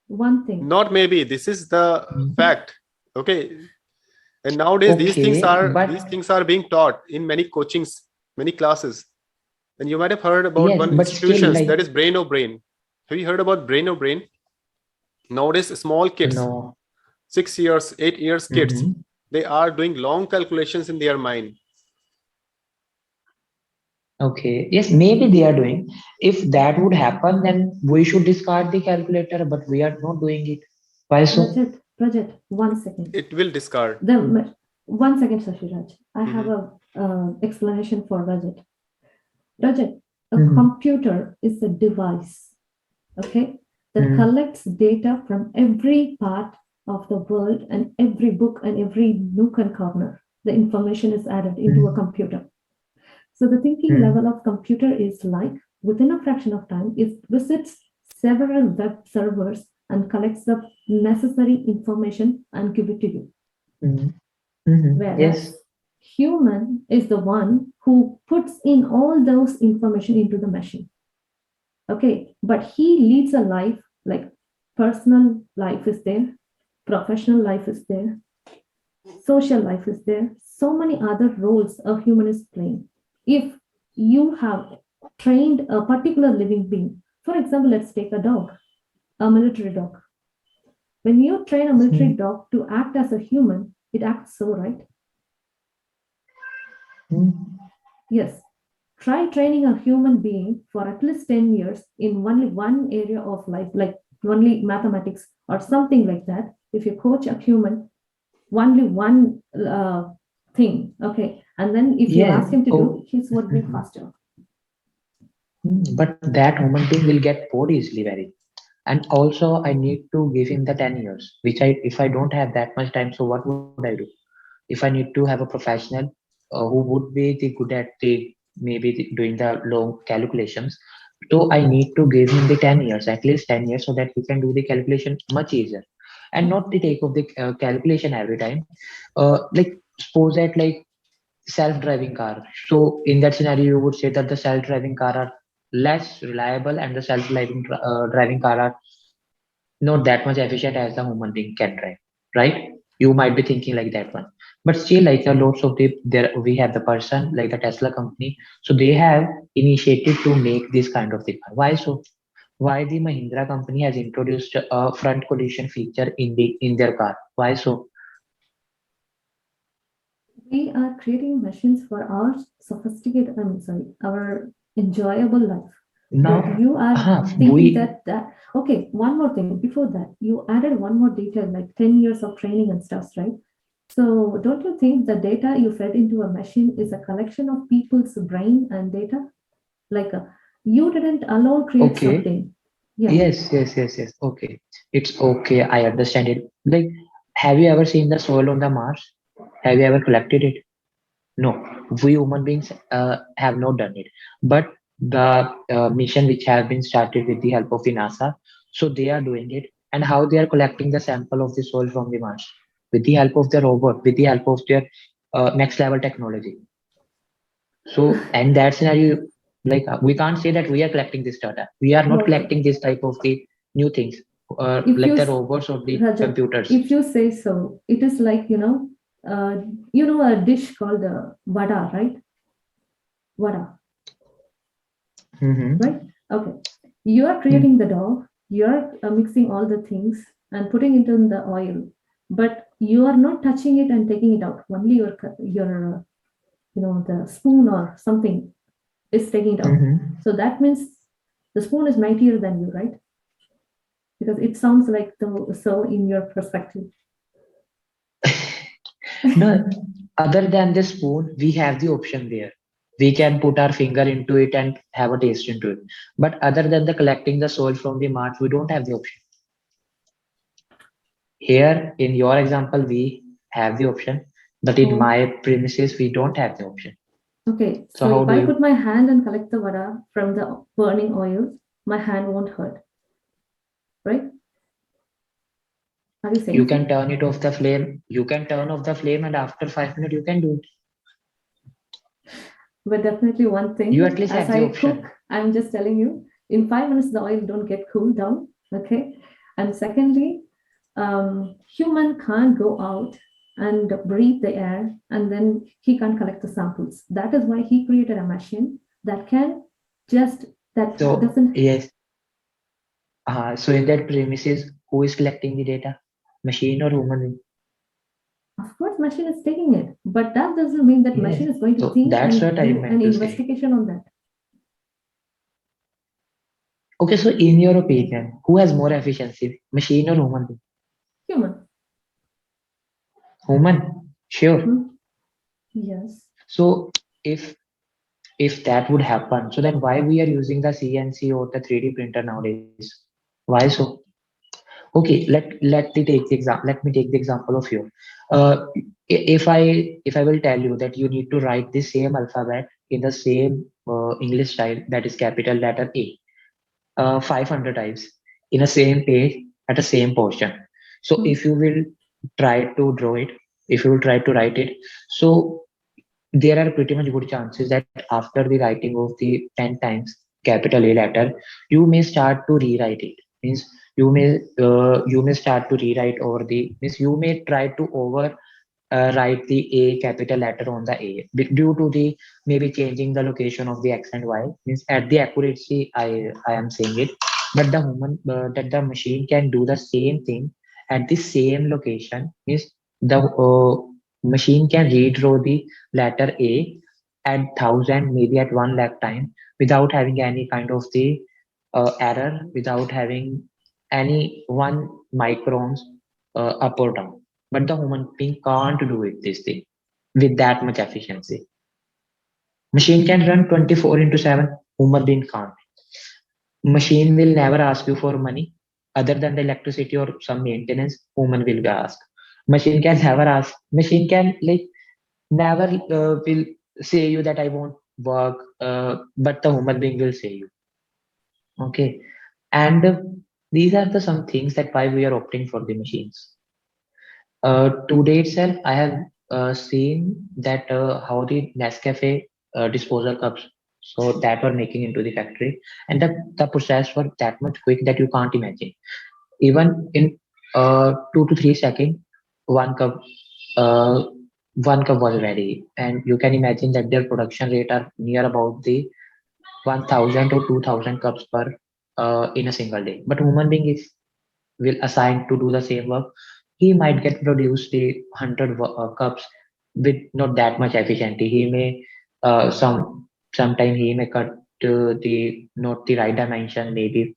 one thing. Not maybe. This is the Mhm. fact. Okay. And nowadays Okay, but these things are being taught in many coachings, many classes. And you might have heard about yes, one but still, institutions, like, that is Brain of Brain. Have you heard about Brain of Brain? Nowadays, small kids, no. 6 years, 8 years kids, Mhm. they are doing long calculations in their mind. Okay, yes, maybe they are doing. If that would happen, then we should discard the calculator, but we are not doing it. Why so? Rajat, 1 second. It will discard. The 1 second, Shashiraj. I have Mhm. a explanation for Rajat. Rajat, a Mhm. computer is a device, okay, that Mhm. collects data from every part of the world and every book and every nook and corner. The information is added into a Mhm. computer. So the thinking Mhm. level of computer is like within a fraction of time, it visits several web servers and collects the necessary information and give it to you. Mhm. Mhm. Yes. Whereas human is the one who puts in all those information into the machine. Okay, but he leads a life like personal life is there, professional life is there, social life is there, so many other roles a human is playing. If you have trained a particular living being, for example, let's take a dog, a military dog. When you train a military Mhm. dog to act as a human, it acts so, right? Mhm. Yes. Try training a human being for at least 10 years in only one area of life, like only mathematics or something like that. If you coach a human, only one thing, okay, and then if you Yes. ask him to do, Oh. his would be Mhm. faster. But that human being will get bored easily, very. And also, I need to give him the 10 years, which if I don't have that much time, so what would I do? If I need to have a professional who would be the good at the maybe doing the long calculations, so I need to give him the 10 years, at least 10 years, so that he can do the calculation much easier and not the take of the calculation every time. Like suppose that like self-driving car. So in that scenario, you would say that the self-driving car are less reliable and the self-driving driving car are not that much efficient as the human being can drive, right? You might be thinking like that one, but still, like lots of the there we have the person like the Tesla company, so they have initiated to make this kind of thing. Why so? Why the Mahindra company has introduced a front collision feature in their car? Why so? We are creating machines for our sophisticated, I'm sorry, our enjoyable life. But Now, you are thinking we that okay, one more thing before that, you added one more detail like 10 years of training and stuff, right? So don't you think the data you fed into a machine is a collection of people's brain and data? Like you didn't alone create okay. something. Yeah. Yes, yes, yes, yes. Okay, it's okay. I understand it. Like, have you ever seen the soil on the Mars? Have you ever collected it? No, we human beings have not done it. But the mission which have been started with the help of the NASA, so they are doing it. And how they are collecting the sample of the soil from the Mars with the help of the robot, with the help of their next level technology. So, and that scenario, like we can't say that we are collecting this data. We are not Okay. collecting this type of the new things, If like you, the robots or the Rajat, computers. if you say so, it is like, a dish called vada, right? Vada, Mm-hmm. right? Okay. You are creating the dough, you're mixing all the things and putting it in the oil, but you are not touching it and taking it out. Only the spoon or something is taking it out. Mm-hmm. So that means the spoon is mightier than you, right? Because it sounds like so in your perspective. No, other than the spoon, we have the option there. We can put our finger into it and have a taste into it. But other than the collecting the soil from the mart, we don't have the option. Here, in your example, we have the option, but in Oh, my premises, we don't have the option. okay. So So how if do I put you? my hand and collect the vada from the burning oil, my hand won't hurt, right? Are you You saying can so? turn it off the flame. You can turn off the flame, and after 5 minutes, you can do it. But definitely one You at thing, least as have the I cook, option. I'm just telling you, in 5 minutes the oil don't get cooled down. Okay. And secondly, human can't go out and breathe the air and then he can't collect the samples. That is why he created a machine that can just that So doesn't. yes. So in that premises, who is collecting the data? Machine or human being? Of course, machine is taking it, but that doesn't mean that Yes. machine is going to So think that's and what I do an meant to say. investigation on that. Okay, so in your opinion, who has more efficiency, machine or human being? Human. Human, sure. Hmm? Yes. So if that would happen, so then why we are using the CNC or the 3D printer nowadays? Why so? Okay, let me take the example of you. Uh, if I will tell you that you need to write the same alphabet in the same English style, that is capital letter A, 500 times in a same page at the same portion. So Hmm. if you will try to draw it, if you will try to write it, so there are pretty much good chances that after the writing of the 10 times capital A letter, you may start to rewrite it. Means you may start to rewrite over the means you may try to over write the A capital letter on the A due to the maybe changing the location of the X and Y. Means at the accuracy, I am saying it, but the human that the machine can do the same thing at the same location. Means the machine can redraw the letter A at 1,000, maybe at 1 lakh time without having any kind of the error, without having any 1 microns up or down. But the human being can't do it this thing with that much efficiency. Machine can run 24 into 7, human being can't. Machine will never ask you for money other than the electricity or some maintenance, human will ask. Machine can never ask, machine can like never will say you that I won't work, but the human being will say you. Okay. And these are the some things that why we are opting for the machines. Today itself, I have seen that how the Nescafe disposal cups, so that were making into the factory, and the process were that much quick that you can't imagine. Even in 2 to 3 seconds, one cup, uh, one cup was ready, and you can imagine that their production rate are near about the 1,000 or 2,000 cups per in a single day. But human being is will assign to do the same work, he might get produced the 100 cups with not that much efficiency. He may sometime he may cut the not the right dimension. Maybe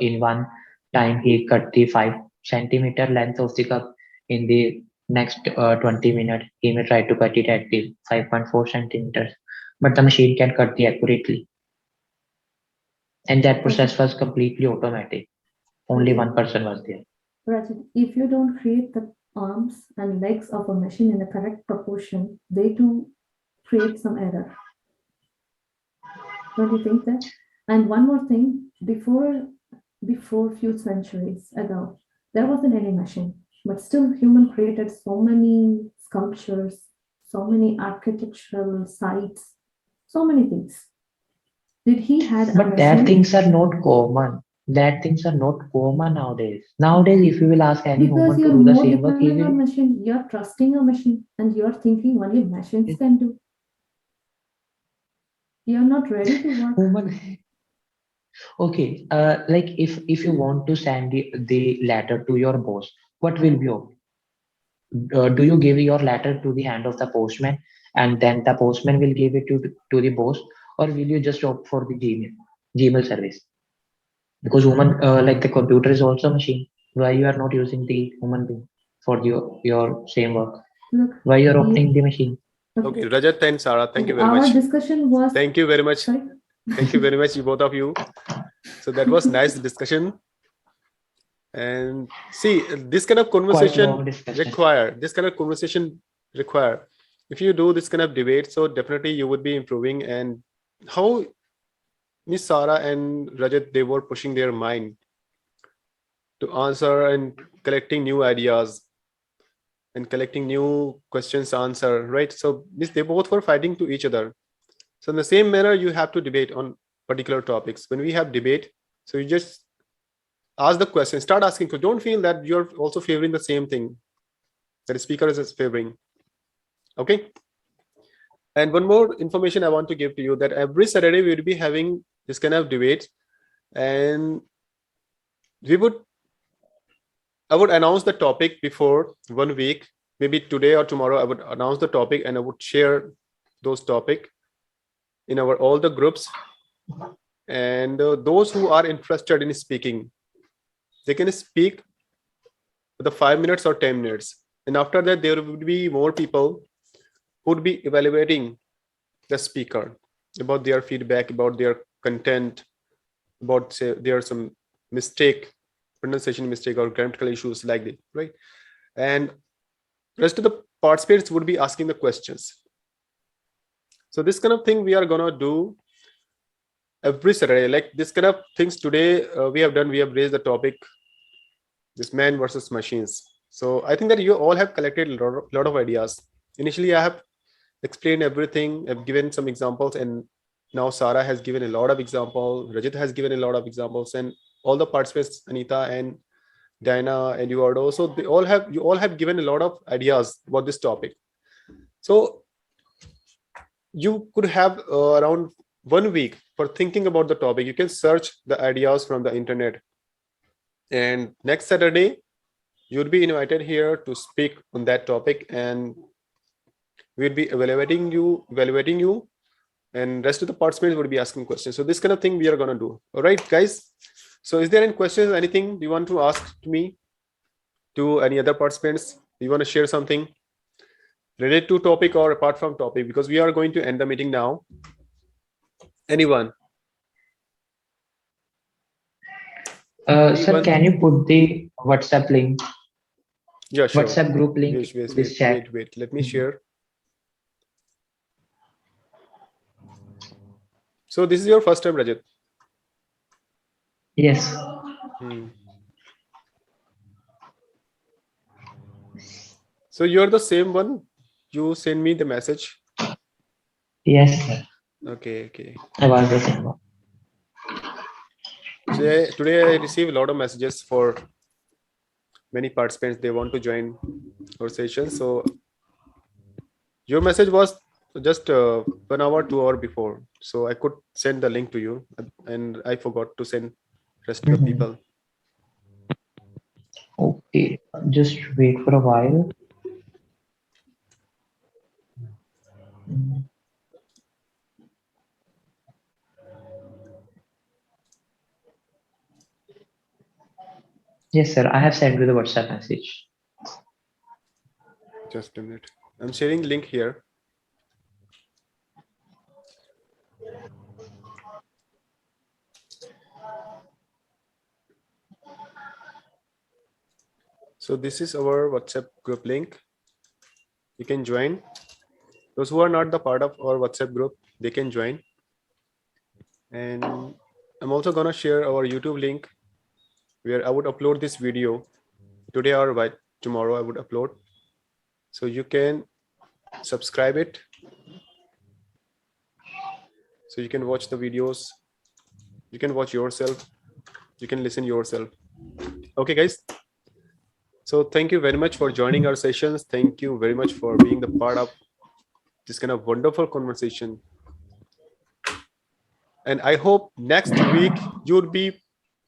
in one time he cut the 5 centimeter length of the cup. In the next 20 minutes, he may try to cut it at the 5.4 centimeters. But the machine can cut the accurately, and that process Rajat, was completely automatic. Only Rajat, one person was there. Rajat, if you don't create the arms and legs of a machine in the correct proportion, they too create some error. Don't you think that? And one more thing, before few centuries ago, there wasn't any machine, but still human created so many sculptures, so many architectural sites, so many things. Did he had a But that machine? things are not common. That things are not common nowadays. Nowadays, if you will ask any Because human to you're do the more same work, he depending will. on machine, you're trusting a machine, and you're thinking only machines can do. You're not ready to work. Human. Okay. Like if you want to send the letter to your boss, what will be your? Do you give your letter to the hand of the postman, and then the postman will give it to the boss, or will you just opt for the Gmail service? Because human like the computer is also a machine. Why you are not using the human being for your same work? Look, Why you are opting you the machine? Okay, Rajat and Sarah, thank you very Our much. discussion was. Thank you very much. Sorry? Thank you very much, you both of you. So that was nice discussion. And see, this kind of conversation require. If you do this kind of debate, so definitely you would be improving. And how Miss Sarah and Rajat, they were pushing their mind to answer and collecting new ideas and collecting new questions answer, right? So they both were fighting to each other. So in the same manner, you have to debate on particular topics. When we have debate, so you just ask the question, start asking. Don't feel that you're also favoring the same thing that the speaker is favoring. Okay. And one more information I want to give to you, that every Saturday we will be having this kind of debate, and I would announce the topic before 1 week, maybe today or tomorrow. I would announce the topic and I would share those topic in all the groups. And those who are interested in speaking, they can speak for the 5 minutes or 10 minutes. And after that, there would be more people who would be evaluating the speaker about their feedback, about their content, about say there are some pronunciation mistake or grammatical issues like that, right? And rest of the participants would be asking the questions. So this kind of thing we are gonna do every Saturday. Like this kind of things today we have raised the topic, this man versus machines. So I think that you all have collected a lot of ideas. Initially, I have explained everything. I've given some examples, and now Sarah has given a lot of examples. Rajit has given a lot of examples, and all the participants, Anita and Diana and Eduardo. So you all have given a lot of ideas about this topic. So you could have around 1 week for thinking about the topic. You can search the ideas from the internet, and next Saturday you'll be invited here to speak on that topic, and we'll be evaluating you, and rest of the participants would be asking questions. So this kind of thing we are going to do. All right, guys. So is there any questions, anything you want to ask to me, to any other participants? You want to share something related to topic or apart from topic, because we are going to end the meeting now. Anyone? Sir, can you put the WhatsApp link? Yeah, sure. WhatsApp group link wait, in this chat. Wait. Let me share. So this is your first time, Rajat? Yes. So you're the same one? You send me the message? Yes, sir. Okay. I was the same one. Today I received a lot of messages for many participants. They want to join our session. So your message was just 1 hour, 2 hours before. So I could send the link to you, and I forgot to send rest of the people. Okay, just wait for a while. Yes, sir. I have sent you the WhatsApp message. Just a minute. I'm sharing link here. So this is our WhatsApp group link. You can join. Those who are not the part of our WhatsApp group, they can join. And I'm also gonna share our YouTube link, where I would upload this video today or by tomorrow. I would upload, so you can subscribe it, so you can watch the videos, you can watch yourself, you can listen yourself. Okay, guys. So thank you very much for joining our sessions. Thank you very much for being the part of this kind of wonderful conversation. And I hope next week you would be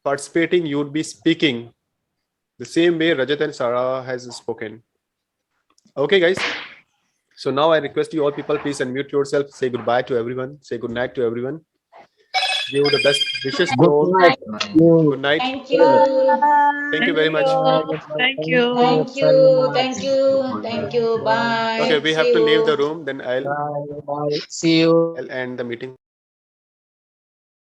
participating, you would be speaking the same way Rajat and Sarah has spoken. Okay, guys. So now I request you all people, please unmute yourself, say goodbye to everyone, say good night to everyone. give the best wishes to Good all. night. You. Good night. Thank you. Thank you Thank very much. you. Bye. Thank Thank you. you Thank very you. much. Thank you. Bye. Thank you. Bye. Okay, Bye. we See have to leave the you. room. Then I'll Bye. Bye. See you. I'll end the meeting.